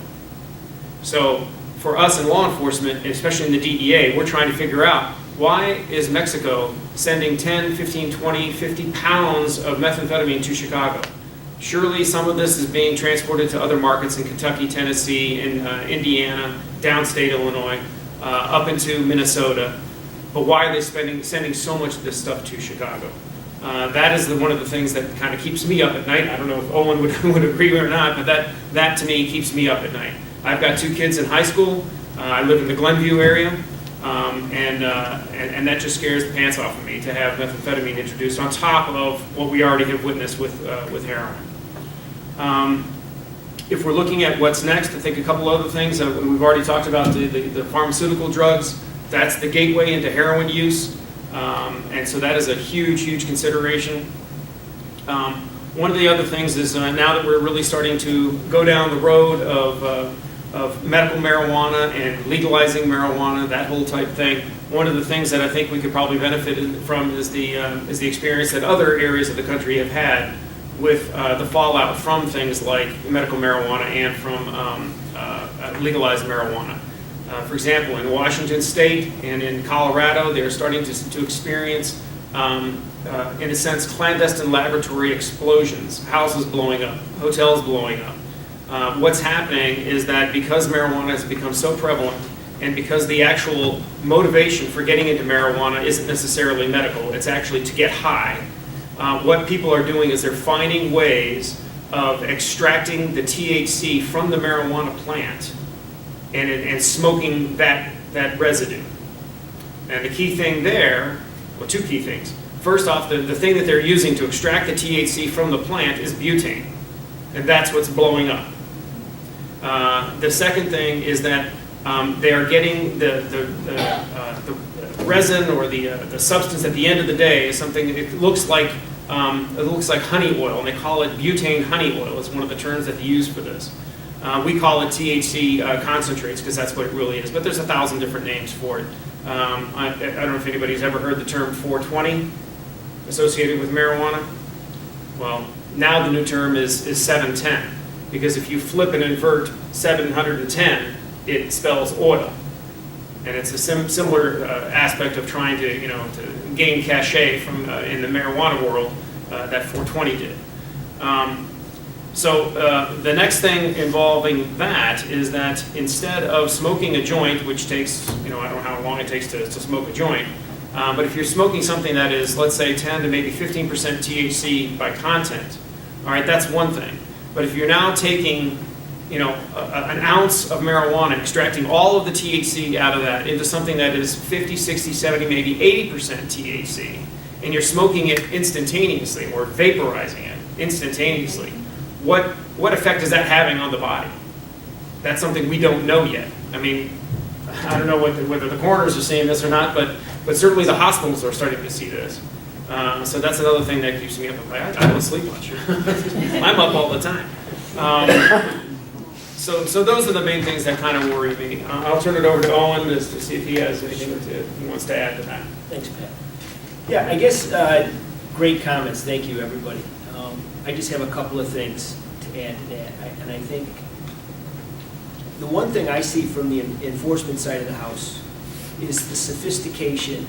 So for us in law enforcement, and especially in the DEA, we're trying to figure out why is Mexico sending 10, 15, 20, 50 pounds of methamphetamine to Chicago? Surely some of this is being transported to other markets in Kentucky, Tennessee, in Indiana, downstate Illinois, up into Minnesota. But why are they sending so much of this stuff to Chicago? That is one of the things that kind of keeps me up at night. I don't know if Owen would agree or not, but that to me keeps me up at night. I've got 2 kids in high school. I live in the Glenview area, and that just scares the pants off of me to have methamphetamine introduced on top of what we already have witnessed with heroin. If we're looking at what's next, I think a couple other things. We've already talked about the pharmaceutical drugs. That's the gateway into heroin use, and so that is a huge, huge consideration. One of the other things is now that we're really starting to go down the road of medical marijuana and legalizing marijuana, that whole type thing, one of the things that I think we could probably benefit from is the experience that other areas of the country have had with the fallout from things like medical marijuana and from legalized marijuana. For example, in Washington State and in Colorado, they're starting to experience, in a sense, clandestine laboratory explosions, houses blowing up, hotels blowing up. What's happening is that because marijuana has become so prevalent, and because the actual motivation for getting into marijuana isn't necessarily medical, it's actually to get high, what people are doing is they're finding ways of extracting the THC from the marijuana plant and smoking that residue. And the key thing there, well, 2 key things. First off, the thing that they're using to extract the THC from the plant is butane, and that's what's blowing up. The second thing is that they are getting the resin or the substance at the end of the day is something. It looks like honey oil, and they call it butane honey oil. It's one of the terms that they use for this. We call it THC concentrates because that's what it really is. But there's 1,000 different names for it. I don't know if anybody's ever heard the term 420 associated with marijuana. Well, now the new term is 710. Because if you flip and invert 710, it spells oil. And it's a similar aspect of trying to gain cachet from in the marijuana world that 420 did. So the next thing involving that is that instead of smoking a joint, which takes, I don't know how long it takes to smoke a joint, but if you're smoking something that is, let's say, 10 to maybe 15% THC by content, all right, that's one thing. But if you're now taking, an ounce of marijuana, extracting all of the THC out of that into something that is 50, 60, 70, maybe 80% THC, and you're smoking it instantaneously or vaporizing it instantaneously, what effect is that having on the body? That's something we don't know yet. I mean, I don't know whether the coroners are seeing this or not, but certainly the hospitals are starting to see this. So that's another thing that keeps me up at night. I don't sleep much. I'm up all the time. So those are the main things that kind of worry me. I'll turn it over to Owen to see if he has anything he wants to add to that. Thanks, Pat. Yeah, I guess great comments. Thank you, everybody. I just have a couple of things to add to that. And I think the one thing I see from the enforcement side of the house is the sophistication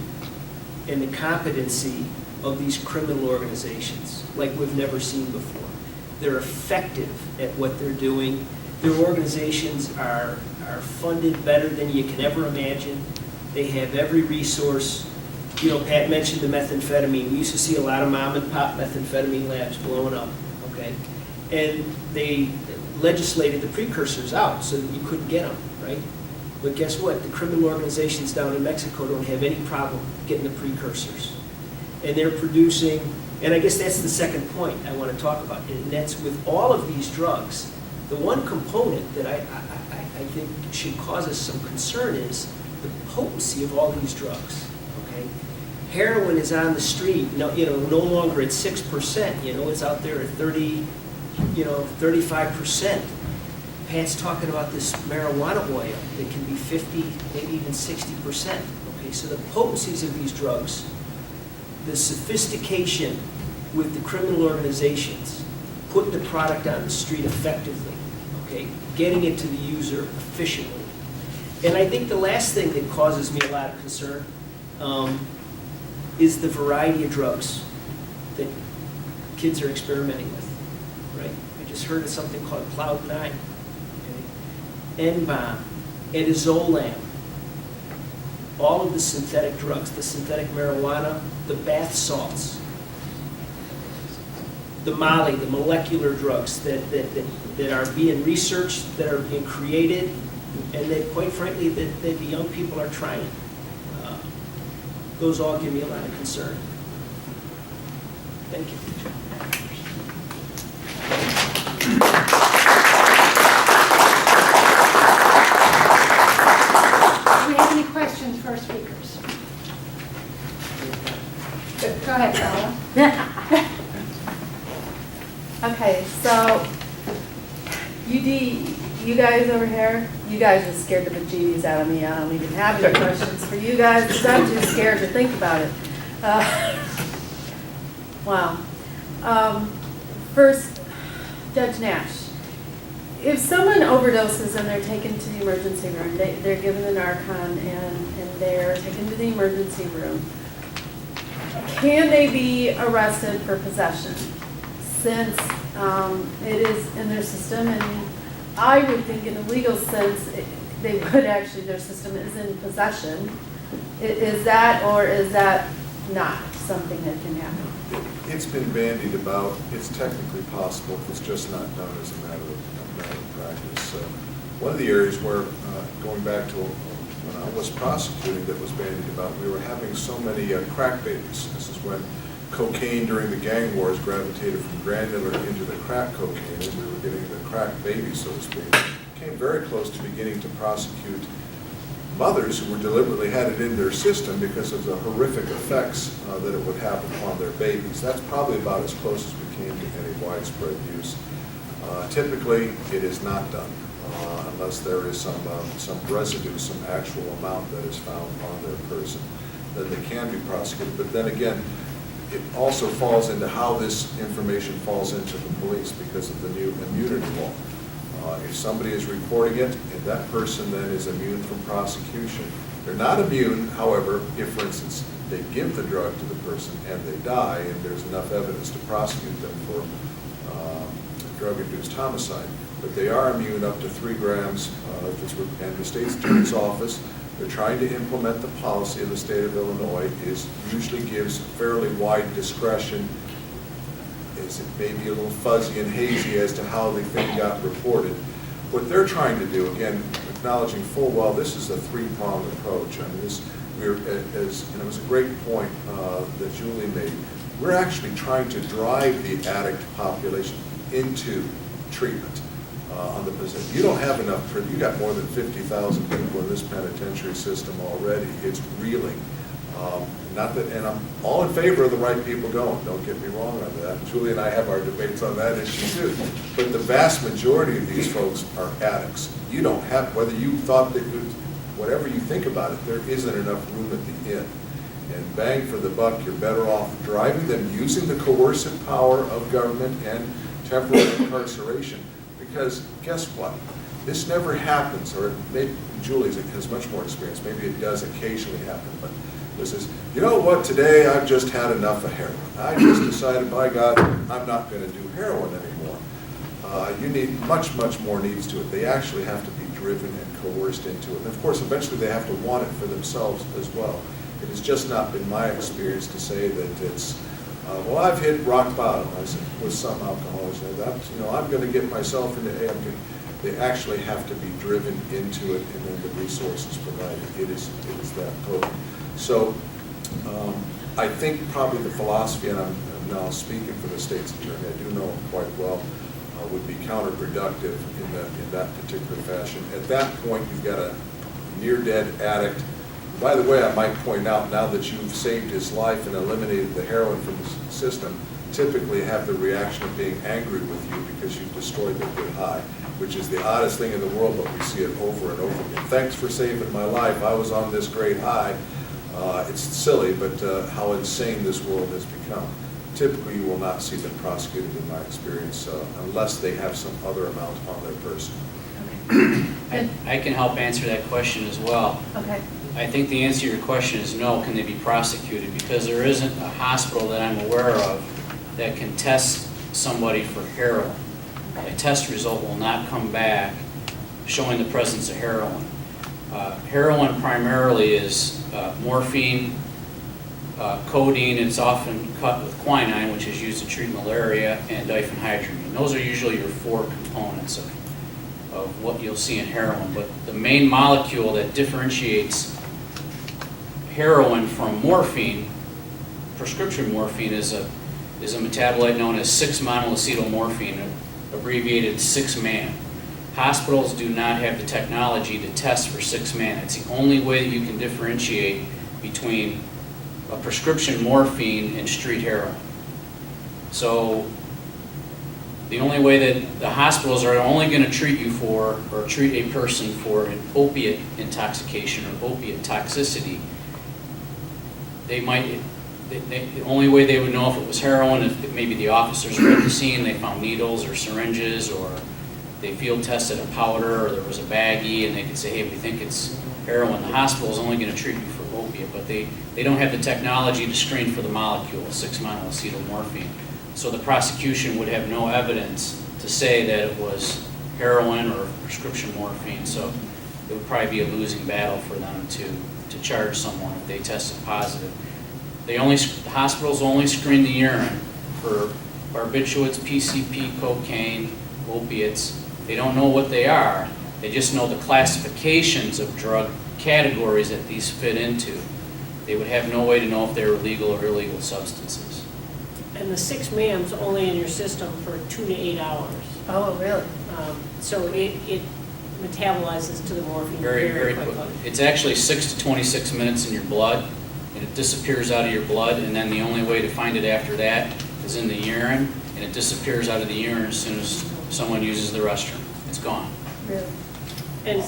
and the competency of these criminal organizations like we've never seen before. They're effective at what they're doing. Their organizations are funded better than you can ever imagine. They have every resource. Pat mentioned the methamphetamine. We used to see a lot of mom and pop methamphetamine labs blowing up, okay? And they legislated the precursors out so that you couldn't get them, right? But guess what? The criminal organizations down in Mexico don't have any problem getting the precursors. And they're producing, and I guess that's the second point I want to talk about, and that's with all of these drugs, the one component that I think should cause us some concern is the potency of all these drugs, okay? Heroin is on the street, no longer at 6%, it's out there at 30, 35%. Pat's talking about this marijuana oil that can be 50, maybe even 60%. Okay, so the potencies of these drugs, the sophistication with the criminal organizations, putting the product on the street effectively, okay, getting it to the user efficiently. And I think the last thing that causes me a lot of concern is the variety of drugs that kids are experimenting with, right? I just heard of something called Cloud 9. N-bomb, Edazolam, all of the synthetic drugs, the synthetic marijuana, the bath salts. the Molly, the molecular drugs that are being researched, that are being created, and that, quite frankly, that the young people are trying. Those all give me a lot of concern. Thank you. Do we have any questions for our speakers? Go ahead, Carla. Okay, so you guys over here, you guys just scared the bejeebies out of me. I don't even have any questions for you guys because I'm too scared to think about it. Wow. First, Judge Nash, if someone overdoses and they're taken to the emergency room, they're given the Narcan and they're taken to the emergency room, can they be arrested for possession? Since it is in their system, and I would think in a legal sense, they would actually, their system is in possession. Is that, or is that not something that can happen? It's been bandied about. It's technically possible. It's just not done as a matter of practice. One of the areas where, going back to when I was prosecuting, that was bandied about, we were having so many crack babies. This is when cocaine during the gang wars gravitated from granular into the crack cocaine, and we were getting the crack baby, so to speak. Came very close to beginning to prosecute mothers who were deliberately had it in their system because of the horrific effects that it would have upon their babies. That's probably about as close as we came to any widespread use. Typically, it is not done unless there is some residue, some actual amount that is found on their person. Then they can be prosecuted. But then again, it also falls into how this information falls into the police because of the new immunity law. If somebody is reporting it, and that person then is immune from prosecution. They're not immune, however, if, for instance, they give the drug to the person and they die, and there's enough evidence to prosecute them for drug-induced homicide. But they are immune up to 3 grams, and the state's attorney's office, they're trying to implement the policy of the state of Illinois, usually gives fairly wide discretion. It may be a little fuzzy and hazy as to how the thing got reported. What they're trying to do, again, acknowledging full well, this is a 3-pronged approach. I mean, it was a great point that Julie made. We're actually trying to drive the addict population into treatment on the position. You don't have enough, you got more than 50,000 people in this penitentiary system already. It's reeling. Not that, and I'm all in favor of the right people going, don't get me wrong on that. Julie and I have our debates on that issue too. But the vast majority of these folks are addicts. You don't have, whether you thought that, whatever you think about it, there isn't enough room at the inn. And bang for the buck, you're better off driving them, using the coercive power of government and temporary incarceration. Because guess what? This never happens, or maybe Julie has much more experience. Maybe it does occasionally happen, but this is, you know what, today I've just had enough of heroin. I just decided, by God, I'm not going to do heroin anymore. You need much, much more needs to it. They actually have to be driven and coerced into it. And of course, eventually they have to want it for themselves as well. It has just not been my experience to say that it's, well, I've hit rock bottom, I said, with some alcoholics. I'm going to get myself into A. They actually have to be driven into it, and then the resources provided. It is that potent. So I think probably the philosophy, and I'm now speaking for the state's attorney, I do know him quite well, would be counterproductive in that particular fashion. At that point, you've got a near-dead addict. By the way, I might point out, now that you've saved his life and eliminated the heroin from the system, typically have the reaction of being angry with you because you've destroyed their good high, which is the oddest thing in the world, but we see it over and over again. Thanks for saving my life. I was on this great high. It's silly, but how insane this world has become. Typically, you will not see them prosecuted, in my experience, unless they have some other amount on their person. I can help answer that question as well. Okay. I think the answer to your question is no, can they be prosecuted? Because there isn't a hospital that I'm aware of that can test somebody for heroin. A test result will not come back showing the presence of heroin. Heroin primarily is morphine, codeine. It's often cut with quinine, which is used to treat malaria, and diphenhydramine. Those are usually your 4 components of what you'll see in heroin. But the main molecule that differentiates heroin from morphine, prescription morphine, is a metabolite known as 6-monoacetylmorphine, abbreviated 6-MAM. Hospitals do not have the technology to test for 6-MAM. It's the only way that you can differentiate between a prescription morphine and street heroin. So the only way that the hospitals are only going to treat you for, or treat a person for, an opiate intoxication or opiate toxicity, the only way they would know if it was heroin if maybe the officers were at the scene, they found needles or syringes, or they field tested a powder, or there was a baggie, and they could say, hey, we think it's heroin. The hospital is only going to treat you for opiate, but they don't have the technology to screen for the molecule, 6-monoacetylmorphine. So the prosecution would have no evidence to say that it was heroin or prescription morphine, so it would probably be a losing battle for them to charge someone if they tested positive. The hospitals only screen the urine for barbiturates, PCP, cocaine, opiates. They don't know what they are. They just know the classifications of drug categories that these fit into. They would have no way to know if they were legal or illegal substances. And the 6-MAM's only in your system for 2 to 8 hours. Oh, really? So it metabolizes to the morphine Very, very quickly. It's actually 6 to 26 minutes in your blood, and it disappears out of your blood, and then the only way to find it after that is in the urine, and it disappears out of the urine as soon as someone uses the restroom. It's gone. Really? And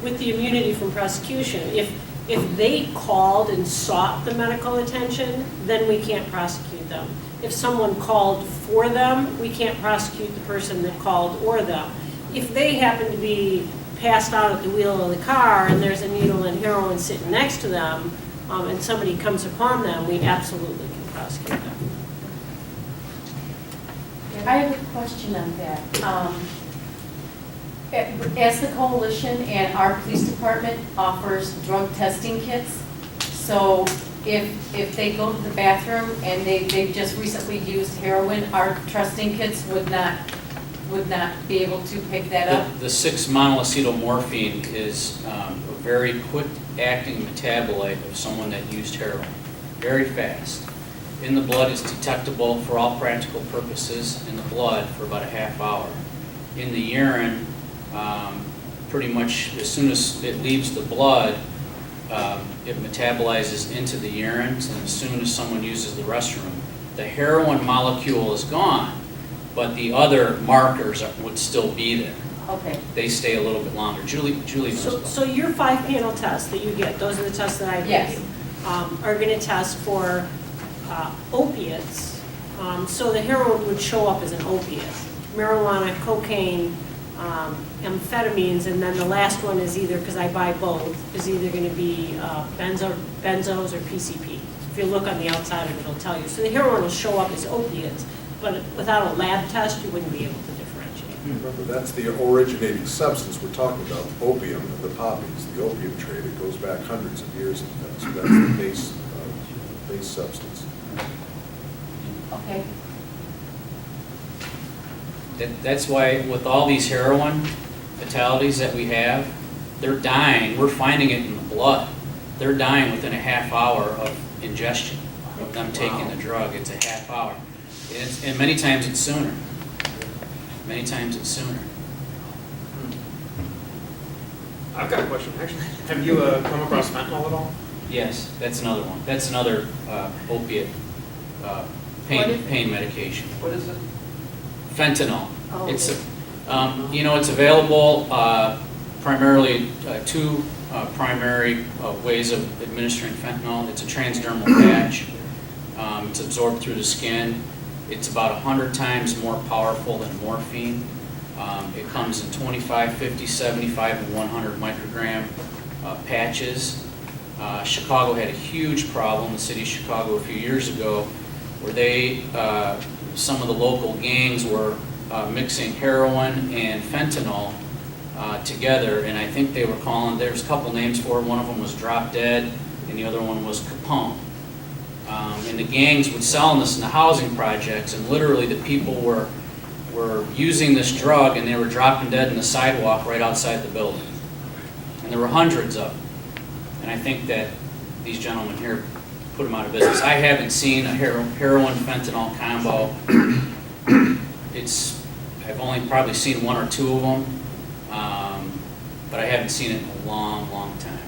with the immunity from prosecution, if they called and sought the medical attention, then we can't prosecute them. If someone called for them, we can't prosecute the person that called or them. If they happen to be passed out at the wheel of the car and there's a needle and heroin sitting next to them, and somebody comes upon them, we absolutely can prosecute them. I have a question on that. As the coalition and our police department offers drug testing kits, so if they go to the bathroom and they've just recently used heroin, our testing kits would not be able to pick that up? The 6-monoacetylmorphine is a very quick-acting metabolite of someone that used heroin. Very fast. In the blood, it's detectable for all practical purposes in the blood for about a half hour. In the urine, pretty much as soon as it leaves the blood, it metabolizes into the urine, and as soon as someone uses the restroom, the heroin molecule is gone, but the other markers would still be there. Okay. They stay a little bit longer. Julie knows. So your 5-panel tests that you get, those are the tests that I Yes. gave you, are going to test for opiates. So the heroin would show up as an opiate. Marijuana, cocaine, amphetamines, and then the last one is either, because I buy both, is either going to be benzos or PCP. If you look on the outside of it, it'll tell you. So the heroin will show up as opiates, but without a lab test, you wouldn't be able to differentiate. Remember, that's the originating substance we're talking about, opium, the poppies, the opium trade. It goes back hundreds of years, in fact, so that's the base substance. Okay. That's why with all these heroin fatalities that we have, they're dying. We're finding it in the blood. They're dying within a half hour of ingestion, of them taking the drug. It's a half hour. And many times it's sooner. Many times it's sooner. I've got a question, actually. Have you come across fentanyl at all? Yes, that's another one. That's another opiate pain medication. What is it? Fentanyl. Oh. It's it's available primarily two primary ways of administering fentanyl. It's a transdermal patch. It's absorbed through the skin. It's about 100 times more powerful than morphine. It comes in 25, 50, 75, and 100 microgram patches. Chicago had a huge problem, the city of Chicago, a few years ago, where some of the local gangs were mixing heroin and fentanyl together, and I think they were there's a couple names for it. One of them was Drop Dead, and the other one was Capone. And the gangs would sell this in the housing projects, and literally the people were using this drug, and they were dropping dead in the sidewalk right outside the building. And there were hundreds of them. And I think that these gentlemen here put them out of business. I haven't seen a heroin fentanyl combo. I've only probably seen one or two of them, but I haven't seen it in a long, long time.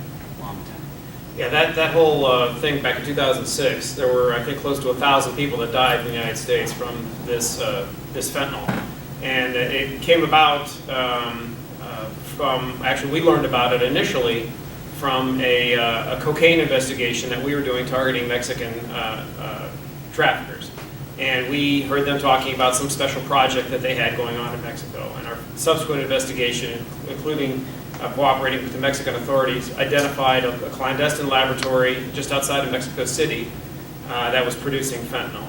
Yeah, that whole thing back in 2006, there were, I think, close to 1,000 people that died in the United States from this fentanyl. And it came about actually, we learned about it initially from a cocaine investigation that we were doing targeting Mexican traffickers. And we heard them talking about some special project that they had going on in Mexico. And our subsequent investigation, including cooperating with the Mexican authorities, identified a clandestine laboratory just outside of Mexico City that was producing fentanyl.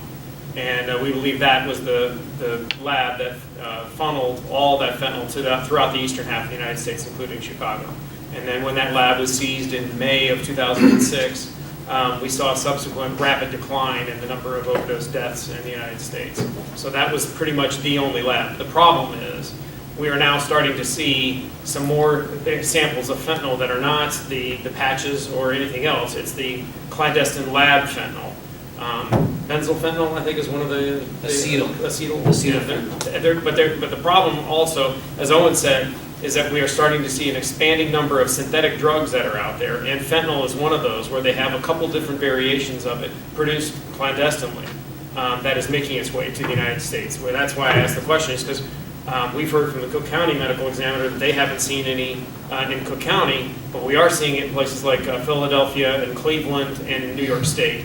And we believe that was the lab that funneled all that fentanyl throughout the eastern half of the United States, including Chicago. And then when that lab was seized in May of 2006, we saw a subsequent rapid decline in the number of overdose deaths in the United States. So that was pretty much the only lab. The problem is we are now starting to see some more samples of fentanyl that are not the patches or anything else. It's the clandestine lab fentanyl. Benzylfentanyl, I think, is one of the Acetyl. Acetyl. But the problem also, as Owen said, is that we are starting to see an expanding number of synthetic drugs that are out there, and fentanyl is one of those, where they have a couple different variations of it produced clandestinely that is making its way to the United States. Well, that's why I asked the question, is because we've heard from the Cook County Medical Examiner that they haven't seen any in Cook County, but we are seeing it in places like Philadelphia and Cleveland and in New York State.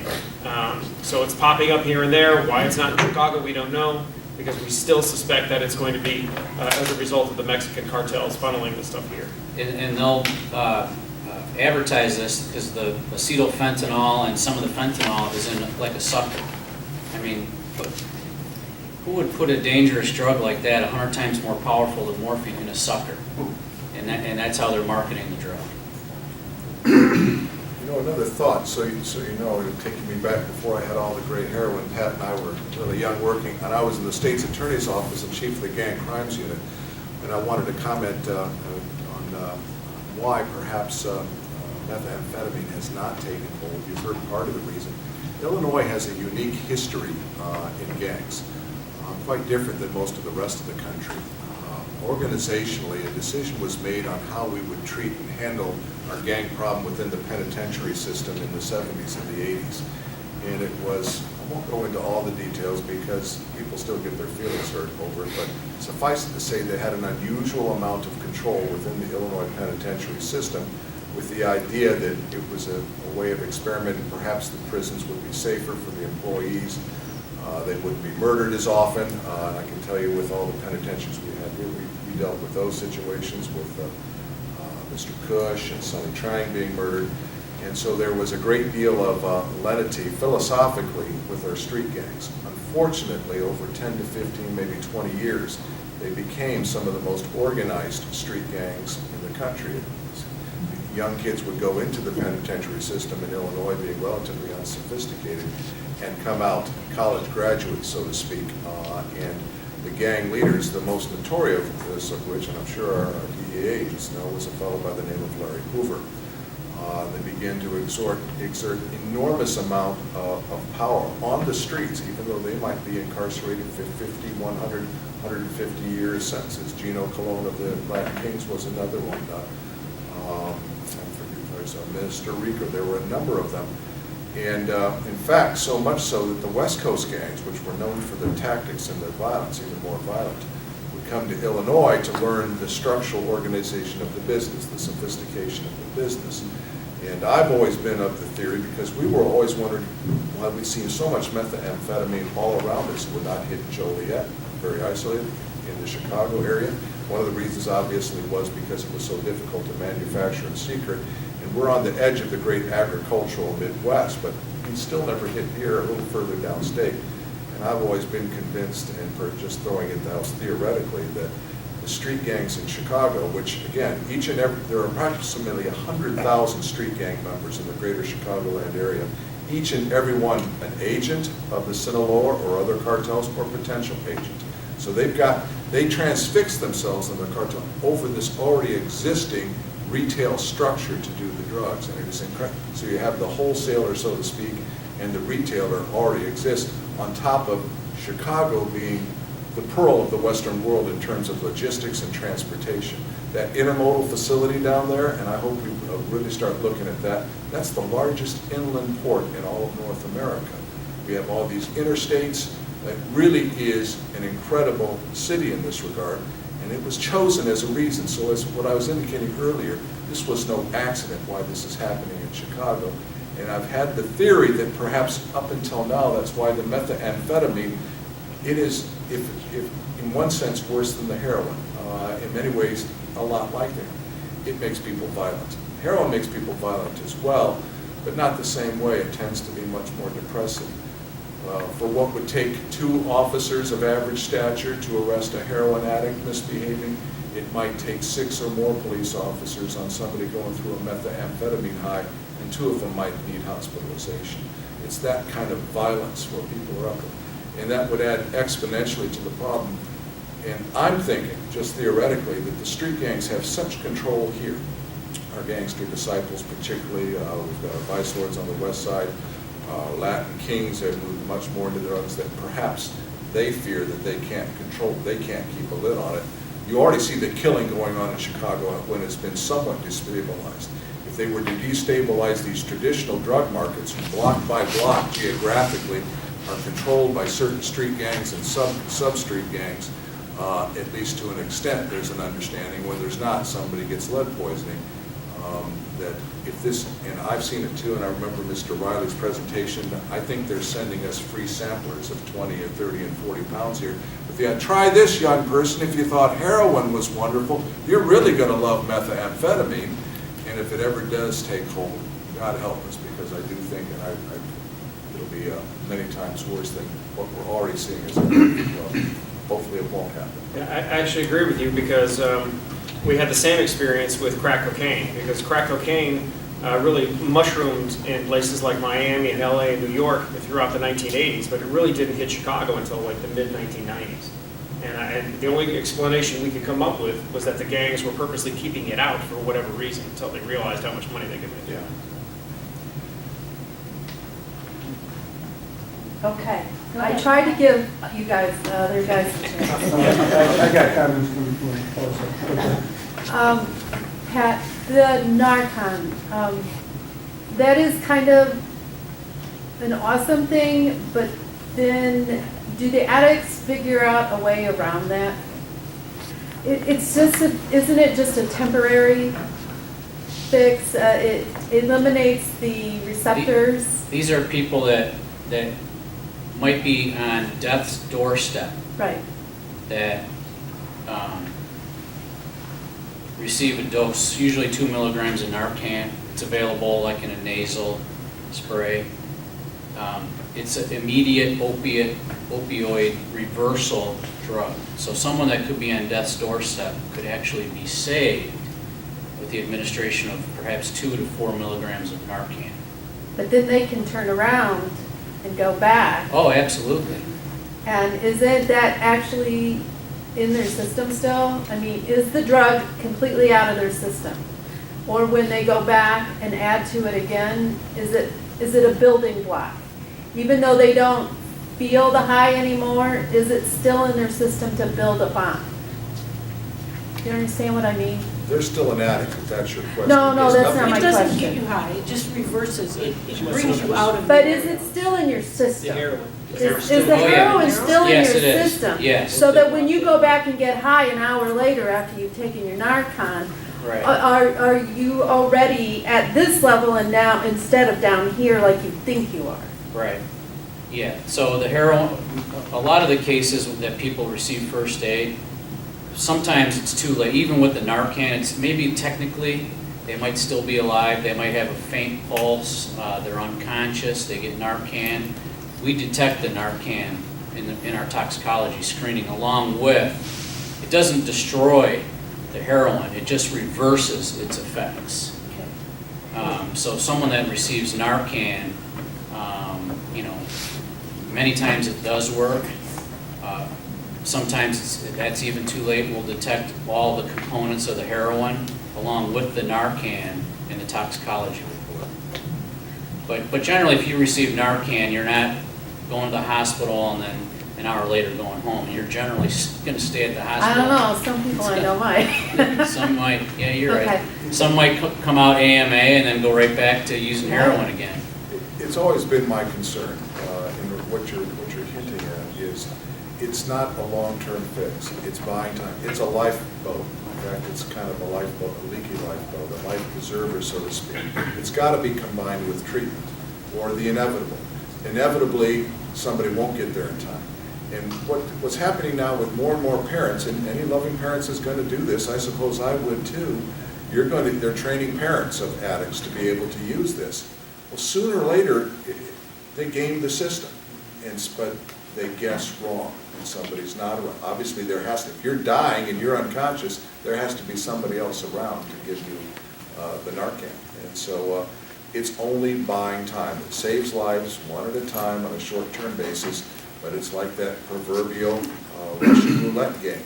So it's popping up here and there. Why it's not in Chicago, we don't know, because we still suspect that it's going to be as a result of the Mexican cartels funneling the stuff here. And they'll advertise this because the acetylfentanyl and some of the fentanyl is in like a sucker. I mean, who would put a dangerous drug like that, 100 times more powerful than morphine, in a sucker? And that's how they're marketing the drug. You know, another thought, so you know, taking me back before I had all the gray hair when Pat and I were really young working, and I was in the state's attorney's office and chief of the gang crimes unit, and I wanted to comment on why perhaps methamphetamine has not taken hold. You've heard part of the reason. Illinois has a unique history in gangs, quite different than most of the rest of the country. Organizationally, a decision was made on how we would treat and handle our gang problem within the penitentiary system in the 70s and the 80s. And it was, I won't go into all the details because people still get their feelings hurt over it, but suffice it to say they had an unusual amount of control within the Illinois penitentiary system, with the idea that it was a way of experimenting. Perhaps the prisons would be safer for the employees. They wouldn't be murdered as often. And I can tell you, with all the penitentiaries we had here, we dealt with those situations with Mr. Cush and Sonny Trang being murdered. And so there was a great deal of lenity philosophically with our street gangs. Unfortunately, over 10 to 15, maybe 20 years, they became some of the most organized street gangs in the country. Young kids would go into the penitentiary system in Illinois being relatively unsophisticated and come out college graduates, so to speak. And the gang leaders, the most notorious of which, and I'm sure our DEA agents know, was a fellow by the name of Larry Hoover. They began to exert enormous amount of power on the streets, even though they might be incarcerated for 50, 100, 150 years sentences. Gino Colon of the Latin Kings was another one. There's Minister Rico. There were a number of them. And in fact, so much so that the West Coast gangs, which were known for their tactics and their violence, even more violent, would come to Illinois to learn the structural organization of the business, the sophistication of the business. And I've always been of the theory, because we were always wondering why we've seen so much methamphetamine all around us. We're not hit Joliet, very isolated, in the Chicago area. One of the reasons, obviously, was because it was so difficult to manufacture in secret. And we're on the edge of the great agricultural Midwest, but we still never hit here, a little further downstate. And I've always been convinced, and for just throwing it down theoretically, that the street gangs in Chicago, which again, there are approximately 100,000 street gang members in the greater Chicagoland area. each and every one an agent of the Sinaloa or other cartels or potential agent. So they transfix themselves in the cartel over this already existing retail structure to do the drugs. And it is incredible. So you have the wholesaler, so to speak, and the retailer already exist on top of Chicago being the pearl of the Western world in terms of logistics and transportation. That intermodal facility down there, and I hope we really start looking at that, that's the largest inland port in all of North America. We have all these interstates. It really is an incredible city in this regard, and it was chosen as a reason. So as what I was indicating earlier, this was no accident why this is happening in Chicago. And I've had the theory that perhaps up until now, that's why the methamphetamine, it is, if in one sense, worse than the heroin. In many ways, a lot like it. It makes people violent. Heroin makes people violent as well, but not the same way. It tends to be much more depressive. For what would take 2 officers of average stature to arrest a heroin addict misbehaving, it might take 6 or more police officers on somebody going through a methamphetamine high, and 2 of them might need hospitalization. It's that kind of violence where people are up, and that would add exponentially to the problem. And I'm thinking, just theoretically, that the street gangs have such control here. Our gangster disciples particularly, we've got our vice lords on the west side, Latin kings have moved much more into drugs that perhaps they fear that they can't control, they can't keep a lid on it. You already see the killing going on in Chicago when it's been somewhat destabilized. If they were to destabilize these traditional drug markets, block by block geographically, are controlled by certain street gangs and sub-street gangs, at least to an extent, there's an understanding. When there's not, somebody gets lead poisoning. That if this, and I've seen it too, and I remember Mr. Riley's presentation, I think they're sending us free samplers of 20 and 30 and 40 pounds here. If you try this, young person, if you thought heroin was wonderful, you're really going to love methamphetamine. And if it ever does take hold, God help us, because I do think, and it'll be many times worse than what we're already seeing as a well, hopefully it won't happen. Yeah, I actually agree with you, because we had the same experience with crack cocaine, because crack cocaine really mushroomed in places like Miami and LA and New York throughout the 1980s, but it really didn't hit Chicago until like the mid-1990s. And the only explanation we could come up with was that the gangs were purposely keeping it out for whatever reason until they realized how much money they could make. Yeah. Okay, I tried to give you guys, other guys a chance. I got comments from the floor. Pat, the Narcan, that is kind of an awesome thing, but then do the addicts figure out a way around that? It's just, isn't it just a temporary fix? It eliminates the receptors. These are people that might be on death's doorstep, Right. that receive a dose, usually 2 milligrams of Narcan. It's available like in a nasal spray. It's an immediate opioid reversal drug. So someone that could be on death's doorstep could actually be saved with the administration of perhaps 2 to 4 milligrams of Narcan. But then they can turn around and go back. Oh, absolutely. And isn't that actually in their system still? I mean, is the drug completely out of their system? Or when they go back and add to it again, is it a building block? Even though they don't feel the high anymore, is it still in their system to build upon? You understand what I mean? They're still an addict, if that's your question. No, There's that's nothing- not my It doesn't question. get you high, it just reverses, it brings you out of. But the is it still in your system? heroin. Is the Oh, yeah. heroin still in your Yes, it is. system? Yes. So that when you go back and get high an hour later after you've taken your Narcan, Right. are you already at this level and now, instead of down here like you think you are? Right. Yeah, so the heroin, a lot of the cases that people receive first aid, sometimes it's too late. Even with the Narcan, it's maybe technically they might still be alive. They might have a faint pulse. They're unconscious. They get Narcan. We detect the Narcan in our toxicology screening along with, it doesn't destroy the heroin. It just reverses its effects. So someone that receives Narcan, You know, many times it does work. Sometimes that's even too late. We'll detect all the components of the heroin along with the Narcan in the toxicology report. But generally, if you receive Narcan, you're not going to the hospital and then an hour later going home. You're generally going to stay at the I hospital. don't know, some people I know might. Some might, yeah, you're right. Okay. Some might come out AMA and then go right back to using heroin again. It's always been my concern, in what you're hinting at is, it's not a long-term fix. It's buying time. It's a lifeboat. In fact, it's kind of a lifeboat, a leaky lifeboat, a life preserver, so to speak. It's got to be combined with treatment, or the inevitable. Inevitably, somebody won't get there in time. And what's happening now with more and more parents, and any loving parents is going to do this, I suppose I would too, they're training parents of addicts to be able to use this. Well, sooner or later, they game the system, but they guess wrong, and somebody's not around. Obviously, if you're dying and you're unconscious, there has to be somebody else around to give you the Narcan. And so it's only buying time. It saves lives one at a time on a short-term basis, but it's like that proverbial Russian roulette game.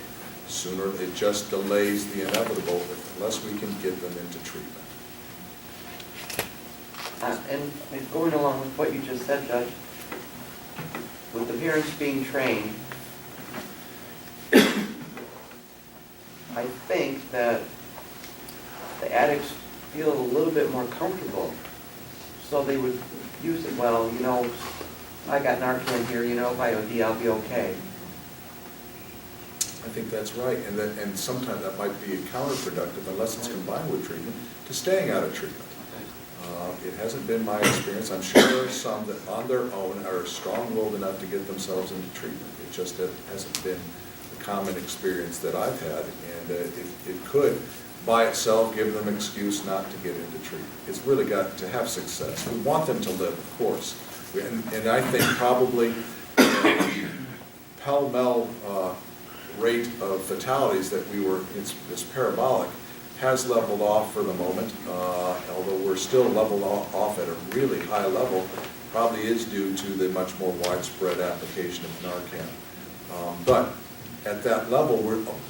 Sooner, it just delays the inevitable unless we can get them into treatment. And going along with what you just said, Judge, with the parents being trained, I think that the addicts feel a little bit more comfortable, so they would use it. Well, you know, I got Narcan here, you know, if I OD, I'll be okay. I think that's right, and sometimes that might be counterproductive unless it's combined with treatment to staying out of treatment. It hasn't been my experience. I'm sure there are some that on their own are strong-willed enough to get themselves into treatment. It just hasn't been the common experience that I've had, and it could, by itself, give them an excuse not to get into treatment. It's really got to have success. We want them to live, of course, and I think probably pell-mell rate of fatalities that it's parabolic, has leveled off for the moment, although we're still leveled off at a really high level, probably is due to the much more widespread application of Narcan. But at that level,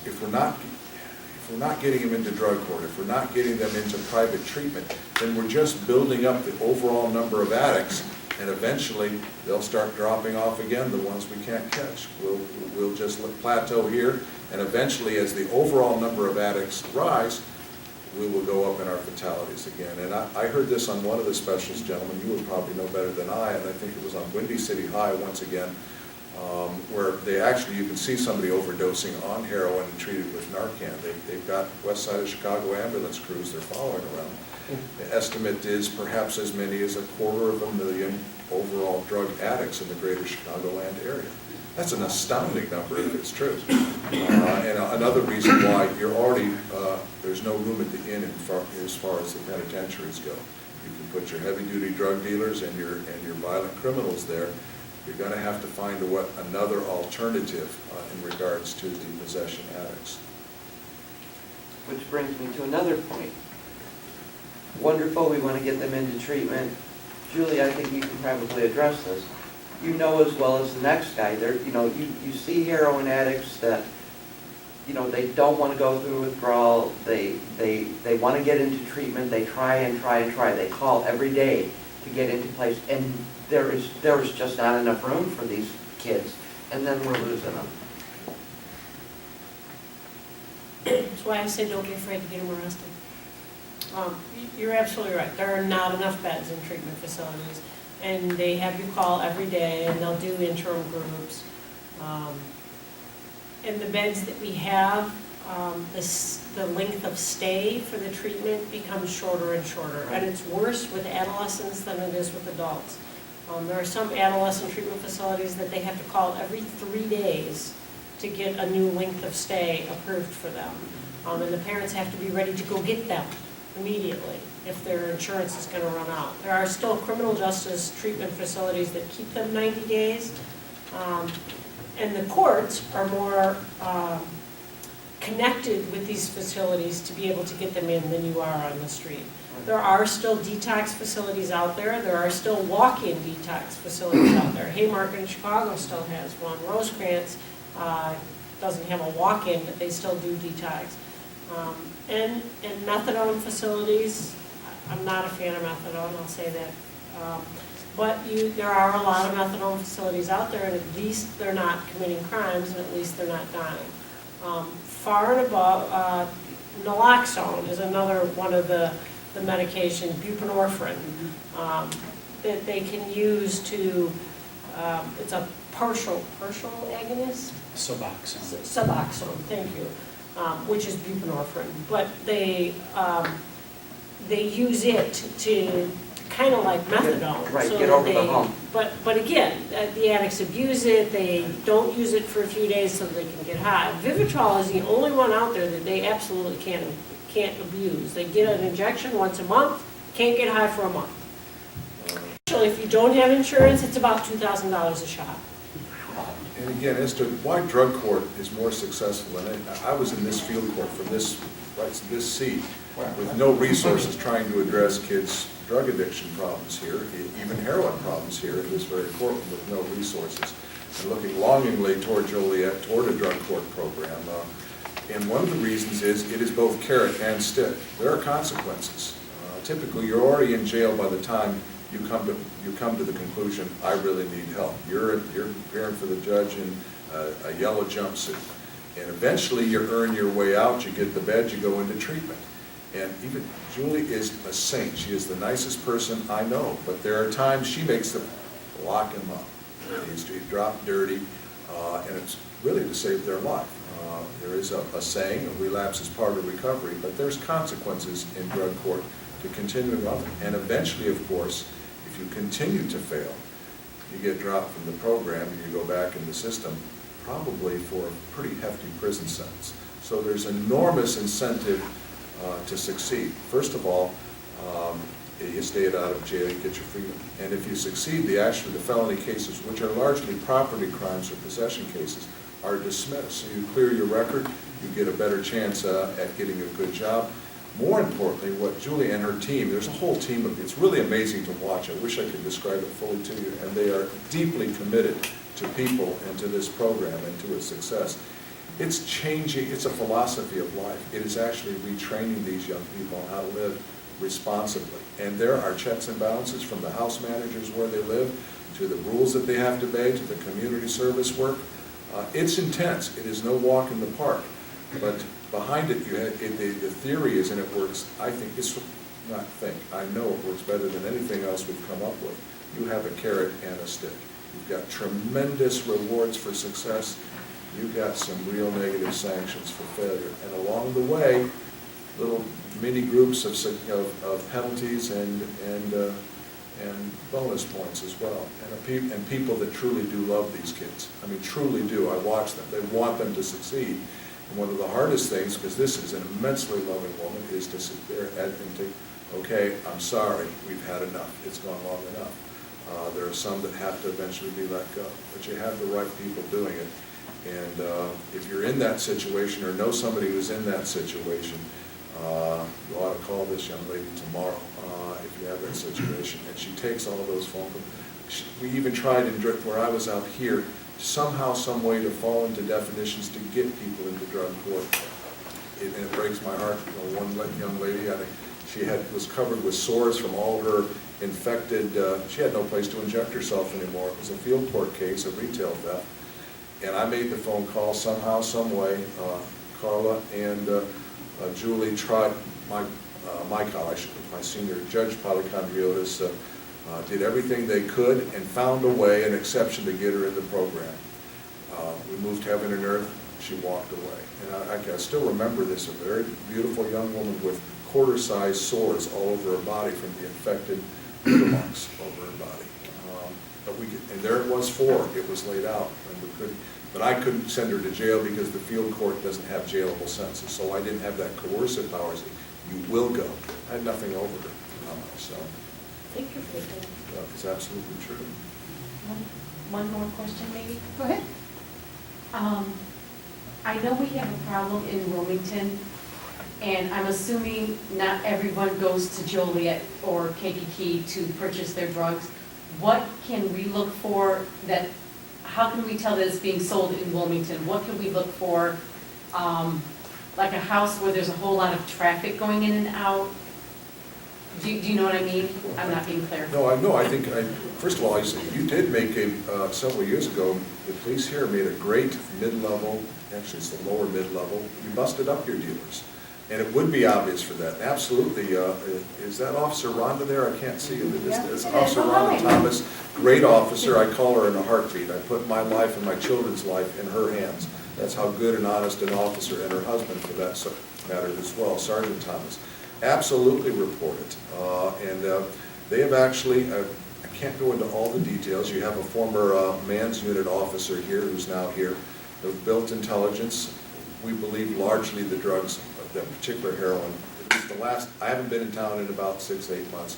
if we're not getting them into drug court, if we're not getting them into private treatment, then we're just building up the overall number of addicts, and eventually they'll start dropping off again, the ones we can't catch. We'll just plateau here, and eventually as the overall number of addicts rise, we will go up in our fatalities again. And I heard this on one of the specials, gentlemen, you would probably know better than I, and I think it was on Windy City High once again, where you can see somebody overdosing on heroin and treated with Narcan. They've got west side of Chicago ambulance crews they're following around. The estimate is perhaps as many as 250,000 overall drug addicts in the greater Chicagoland area. That's an astounding number if it's true. And another reason why there's no room at the inn as far as the penitentiaries go. You can put your heavy-duty drug dealers and your violent criminals there. You're going to have to find another alternative in regards to the possession addicts. Which brings me to another point. Wonderful, we want to get them into treatment. Julie, I think you can probably address this. You know as well as the next guy, you see heroin addicts that, they don't want to go through withdrawal, they want to get into treatment, they try and try and try. They call every day to get into place, and there is just not enough room for these kids, and then we're losing them. That's why I say don't be afraid to get them arrested. You're absolutely right. There are not enough beds in treatment facilities, and they have you call every day, and they'll do interim groups. And the beds that we have, the length of stay for the treatment becomes shorter and shorter, and it's worse with adolescents than it is with adults. There are some adolescent treatment facilities that they have to call every 3 days to get a new length of stay approved for them. And the parents have to be ready to go get them immediately if their insurance is going to run out. There are still criminal justice treatment facilities that keep them 90 days. And the courts are more connected with these facilities to be able to get them in than you are on the street. There are still detox facilities out there. There are still walk-in detox facilities out there. Haymarket in Chicago still has one. Rosecrans doesn't have a walk-in, but they still do detox. And methadone facilities, I'm not a fan of methadone, I'll say that. But there are a lot of methadone facilities out there, and at least they're not committing crimes, and at least they're not dying. Far and above, naloxone is another one of the medications, buprenorphine, that they can use to, it's a partial agonist? Suboxone, thank you, which is buprenorphine. But they use it to kind of like methadone. Right, so get that over the hump. But again, the addicts abuse it, they don't use it for a few days so they can get high. Vivitrol is the only one out there that they absolutely can't abuse. They get an injection once a month, can't get high for a month. Actually, if you don't have insurance, it's about $2,000 a shot. And again, as to why drug court is more successful, and I was in this field court from this seat with no resources trying to address kids' drug addiction problems here, even heroin problems here in this very court with no resources, and looking longingly toward Joliet, toward a drug court program. And one of the reasons is it is both carrot and stick. There are consequences. Typically, you're already in jail by the time you come to the conclusion, I really need help. You're preparing for the judge in a yellow jumpsuit. And eventually you earn your way out, you get the bed, you go into treatment. And even Julie is a saint. She is the nicest person I know. But there are times she makes them lock him up. He's drop dirty, and it's really to save their life. There is a saying, a relapse is part of recovery, but there's consequences in drug court to continuing on. And eventually, of course, if you continue to fail, you get dropped from the program and you go back in the system, probably for a pretty hefty prison sentence. So there's enormous incentive to succeed. First of all, you stay out of jail, you get your freedom. And if you succeed, the felony cases, which are largely property crimes or possession cases, are dismissed. So you clear your record, you get a better chance at getting a good job. More importantly, what Julie and her team, there's a whole team of, it's really amazing to watch. I wish I could describe it fully to you. And they are deeply committed to people and to this program and to its success. It's changing, it's a philosophy of life. It is actually retraining these young people on how to live responsibly. And there are checks and balances from the house managers where they live, to the rules that they have to obey, to the community service work. It's intense. It is no walk in the park. But behind it, the theory is, and it works, I know it works better than anything else we've come up with. You have a carrot and a stick. You've got tremendous rewards for success. You've got some real negative sanctions for failure. And along the way, little mini groups of penalties and bonus points as well. And people that truly do love these kids. I mean, truly do. I watch them. They want them to succeed. And one of the hardest things, because this is an immensely loving woman, is to sit there and think, okay, I'm sorry, we've had enough. It's gone long enough. There are some that have to eventually be let go. But you have the right people doing it. And if you're in that situation or know somebody who's in that situation, you ought to call this young lady tomorrow if you have that situation. And she takes all of those phone calls. We even tried where I was out here, somehow, some way to fall into definitions to get people into drug court. And it breaks my heart. One young lady, she was covered with sores from all her infected, she had no place to inject herself anymore. It was a field court case, a retail theft. And I made the phone call somehow, some way. Carla and Julie tried, my senior judge, Polychondriotis, did everything they could and found a way, an exception to get her in the program. We moved heaven and earth, she walked away. And I still remember this, a very beautiful young woman with quarter-sized sores all over her body from the infected marks over her body. And there it was it was laid out. But I couldn't send her to jail because the field court doesn't have jailable sentences, so I didn't have that coercive power. You will go. I had nothing over her. So. Thank you for that. It's absolutely true. One more question, maybe? Go ahead. I know we have a problem in Wilmington, and I'm assuming not everyone goes to Joliet or Kankakee to purchase their drugs. What can we look for that, how can we tell that it's being sold in Wilmington? What can we look for, like a house where there's a whole lot of traffic going in and out? Do you know what I mean? I'm not being clear. No, I think, first of all, you did make several years ago, the police here made a great mid-level, actually it's the lower mid-level, you busted up your dealers. And it would be obvious for that, absolutely. Is that Officer Rhonda there? I can't see in the distance. Officer Rhonda Thomas, great officer, I call her in a heartbeat. I put my life and my children's life in her hands. That's how good and honest an officer, and her husband for that matter as well, Sergeant Thomas. Absolutely report it. And they have actually, I can't go into all the details, you have a former man's unit officer here who's now here. They've built intelligence. We believe largely the drugs, that particular heroin, at least the last, I haven't been in town in about 6-8 months,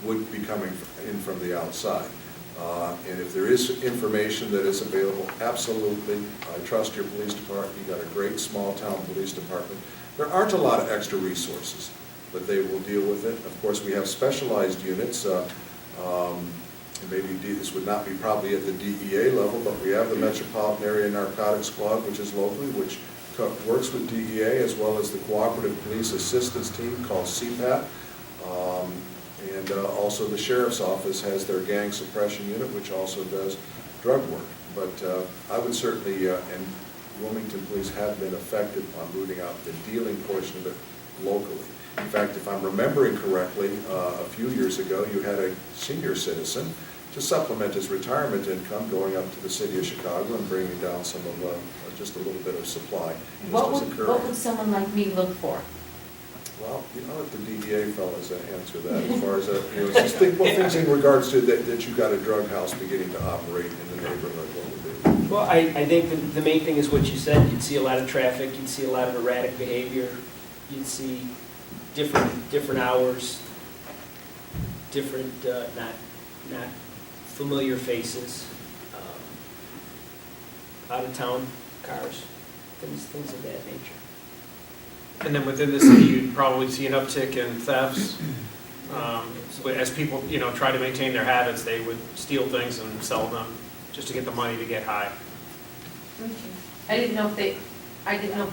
would be coming in from the outside. And if there is information that is available, absolutely, I trust your police department. You've got a great small town police department. There aren't a lot of extra resources, but they will deal with it. Of course, we have specialized units. Maybe this would not be probably at the DEA level, but we have the Metropolitan Area Narcotics Squad, which is locally, which works with DEA, as well as the Cooperative Police Assistance Team called CPAT. And also the Sheriff's Office has their gang suppression unit, which also does drug work. But I would certainly, and Wilmington police have been effective on rooting out the dealing portion of it locally. In fact, if I'm remembering correctly, a few years ago, you had a senior citizen to supplement his retirement income going up to the city of Chicago and bringing down some of, just a little bit of supply. What would someone like me look for? Well, you know, let the DEA fellas answer that as far as, just think, well, things in regards to that you've got a drug house beginning to operate in the neighborhood, what would be? Well, I think the main thing is what you said. You'd see a lot of traffic, you'd see a lot of erratic behavior, you'd see different hours, different, not familiar faces, out-of-town cars, things of that nature. And then within the city, you'd probably see an uptick in thefts. As people, try to maintain their habits, they would steal things and sell them just to get the money to get high. I didn't know if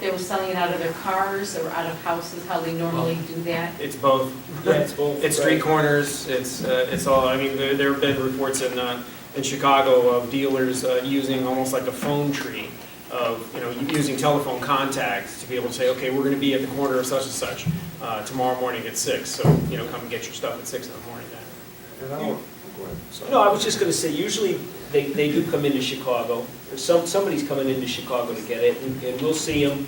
they were selling it out of their cars or out of houses, how they normally do that. It's both. Yeah, it's both. It's street corners, it's all, there have been reports in Chicago of dealers using almost like a phone tree of, using telephone contacts to be able to say, okay, we're going to be at the corner of such and such tomorrow morning at 6, so, come and get your stuff at 6 in the morning. And I don't, go ahead. Sorry. No, I was just going to say, usually they do come into Chicago. Somebody's coming into Chicago to get it, and we'll see them.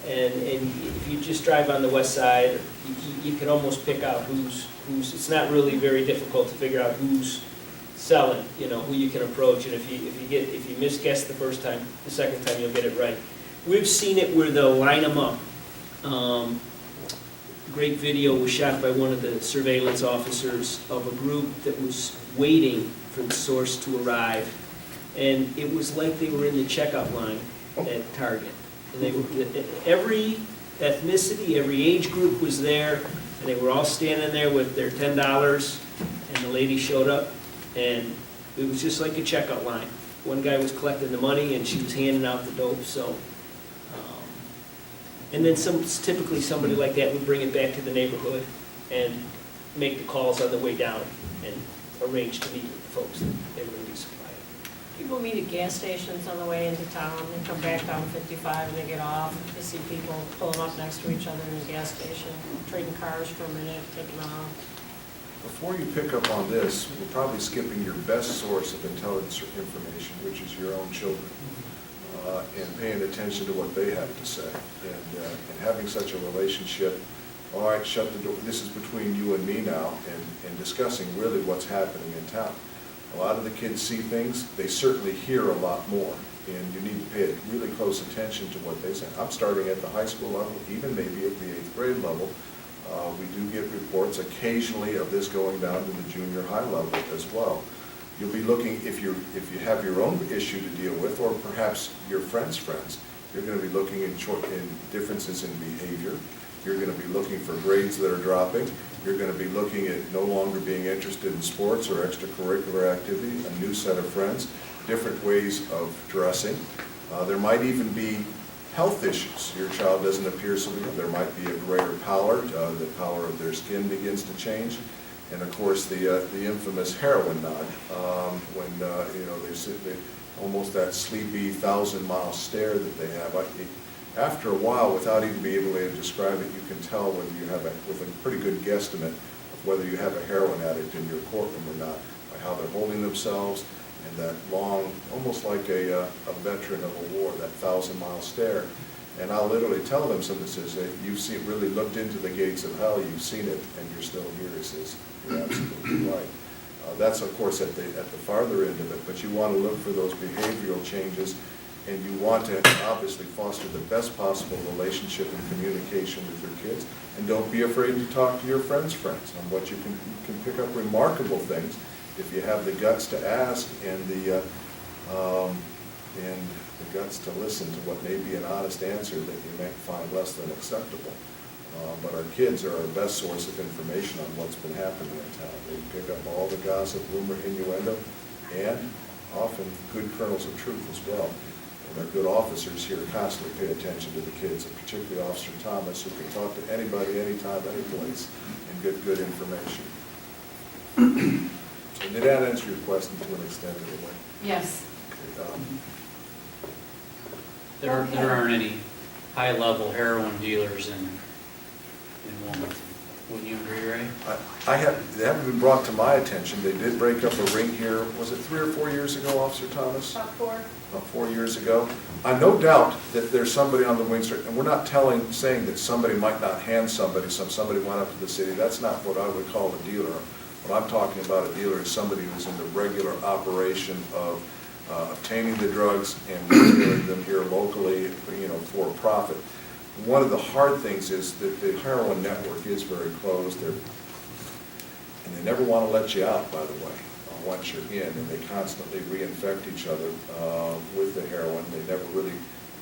And if you just drive on the west side, you can almost pick out who's. It's not really very difficult to figure out who's selling. Who you can approach, and if you misguess the first time, the second time you'll get it right. We've seen it where they'll line them up. Great video was shot by one of the surveillance officers of a group that was waiting for the source to arrive, and it was like they were in the checkout line at Target. And they were, every ethnicity, every age group was there, and they were all standing there with their $10, and the lady showed up, and it was just like a checkout line. One guy was collecting the money, and she was handing out the dope, so. And then typically somebody like that would bring it back to the neighborhood and make the calls on the way down and arrange to meet with the folks that they were going to be supplying. People meet at gas stations on the way into town, and come back down 55 and they get off. You see people pulling up next to each other in the gas station, trading cars for a minute, taking off. Before you pick up on this, we're probably skipping your best source of intelligence or information, which is your own children, and paying attention to what they have to say, and having such a relationship. All right, shut the door. This is between you and me now, and discussing really what's happening in town. A lot of the kids see things, they certainly hear a lot more, and you need to pay really close attention to what they say. I'm starting at the high school level, even maybe at the 8th grade level. We do get reports occasionally of this going down to the junior high level as well. You'll be looking, if you have your own issue to deal with, or perhaps your friend's friends, You're going to be looking in differences in behavior. You're going to be looking for grades that are dropping. You're going to be looking at no longer being interested in sports or extracurricular activity, a new set of friends, different ways of dressing. There might even be health issues. Your child doesn't appear so good. There might be a greater pallor. The pallor of their skin begins to change. And of course, the infamous heroin nod, when they almost that sleepy 1,000-mile stare that they have. After a while, without even being able to describe it, you can tell whether you have with a pretty good guesstimate of whether you have a heroin addict in your courtroom or not, by how they're holding themselves and that long, almost like a veteran of a war, that 1,000-mile stare. And I'll literally tell them, somebody says, you've really looked into the gates of hell, you've seen it, and you're still here. He says, you're absolutely right. That's, of course, at the farther end of it, but you want to look for those behavioral changes, and you want to obviously foster the best possible relationship and communication with your kids, and don't be afraid to talk to your friends' friends on what you can pick up remarkable things if you have the guts to ask and the guts to listen to what may be an honest answer that you may find less than acceptable. But our kids are our best source of information on what's been happening in town. They pick up all the gossip, rumor, innuendo, and often good kernels of truth as well. And our good officers here constantly pay attention to the kids, and particularly Officer Thomas, who can talk to anybody, anytime, any place, and get good information. So did that answer your question to an extent anyway? Yes. Okay, There aren't any high-level heroin dealers in Wilmington. Wouldn't you agree, Ray? they haven't been brought to my attention. They did break up a ring here, was it 3 or 4 years ago, Officer Thomas? About 4. About 4 years ago. I no doubt that there's somebody on the wing street, and we're not saying that somebody might not hand somebody, somebody went up to the city. That's not what I would call a dealer. What I'm talking about a dealer is somebody who's in the regular operation of obtaining the drugs and retailing them here locally, for profit. One of the hard things is that the heroin network is very closed. And they never want to let you out, by the way, once you're in, and they constantly reinfect each other with the heroin. They never really,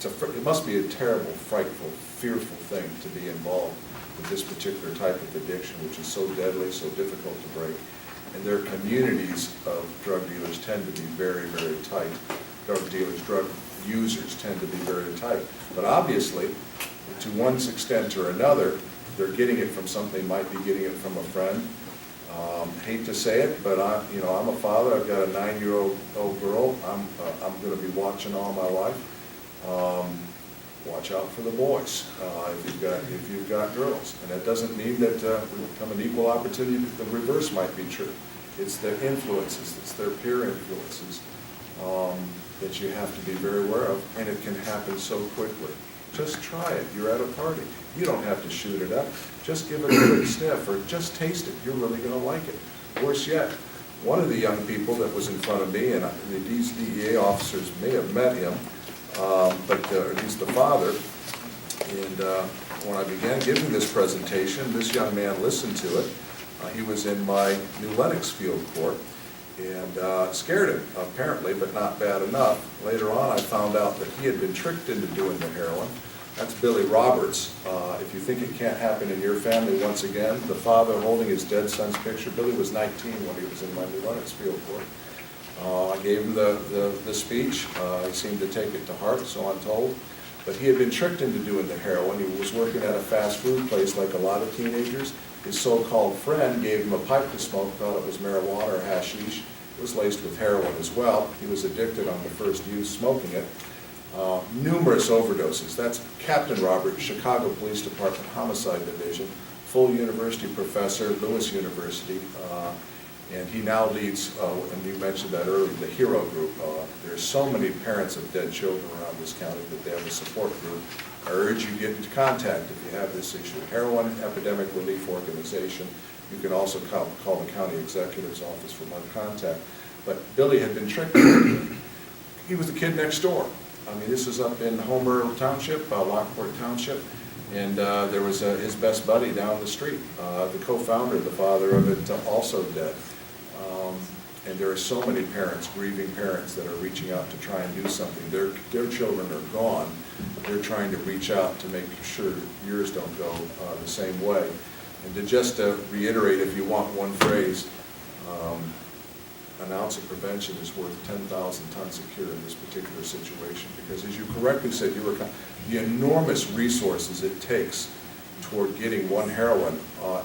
it must be a terrible, frightful, fearful thing to be involved with this particular type of addiction, which is so deadly, so difficult to break. And their communities of drug dealers tend to be very, very tight. Drug users tend to be very tight. But obviously, to one extent or another, they're getting it from something. They might be getting it from a friend. Hate to say it, but I'm a father. I've got a 9-year-old girl. I'm going to be watching all my life. Watch out for the boys if you've got girls. And that doesn't mean that we become an equal opportunity. The reverse might be true. It's their influences, it's their peer influences that you have to be very aware of, and it can happen so quickly. Just try it. You're at a party. You don't have to shoot it up. Just give it a quick sniff or just taste it. You're really going to like it. Worse yet, one of the young people that was in front of me, and these DEA officers may have met him, but he's the father. And when I began giving this presentation, this young man listened to it. He was in my New Lenox field court, and scared him, apparently, but not bad enough. Later on, I found out that he had been tricked into doing the heroin. That's Billy Roberts. If you think it can't happen in your family, once again, the father holding his dead son's picture. Billy was 19 when he was in my New Lenox field court. I gave him the speech. He seemed to take it to heart, so I'm told. But he had been tricked into doing the heroin. He was working at a fast food place like a lot of teenagers. His so-called friend gave him a pipe to smoke, thought it was marijuana or hashish. It was laced with heroin as well. He was addicted on the first use, smoking it. Numerous overdoses. That's Captain Robert, Chicago Police Department Homicide Division, full university professor, Lewis University, and he now leads, and you mentioned that earlier, the HERO group. There's so many parents of dead children around this county that they have a support group. I urge you to get into contact if you have this issue. Heroin Epidemic Relief Organization. You can also call the county executive's office for more contact. But Billy had been tricked. He was the kid next door. I mean, this is up in Homer Township, Lockport Township, and there was his best buddy down the street, the co-founder, the father of it, also dead. And there are so many parents, grieving parents, that are reaching out to try and do something. Their children are gone. They're trying to reach out to make sure yours don't go the same way. And to just reiterate, if you want one phrase, an ounce of prevention is worth 10,000 tons of cure in this particular situation. Because as you correctly said, the enormous resources it takes toward getting one heroin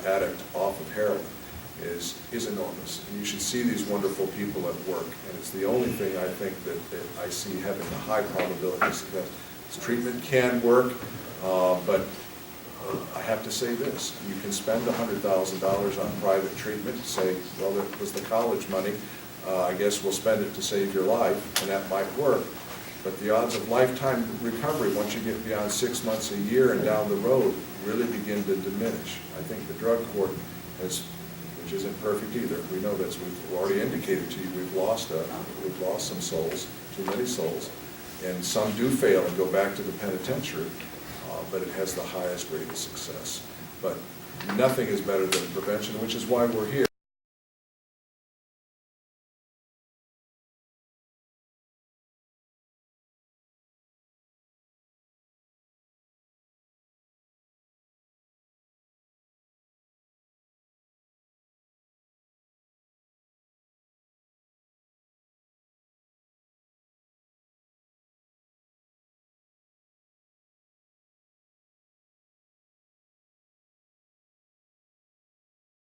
addict off of heroin is enormous. And you should see these wonderful people at work. And it's the only thing I think that I see having a high probability of success. This treatment can work, but I have to say this. You can spend $100,000 on private treatment, say, well, that was the college money. I guess we'll spend it to save your life, and that might work. But the odds of lifetime recovery, once you get beyond 6 months, a year, and down the road, really begin to diminish. I think the drug court has, which isn't perfect either. We know this. We've already indicated to you we've lost some souls, too many souls, and some do fail and go back to the penitentiary, but it has the highest rate of success. But nothing is better than prevention, which is why we're here.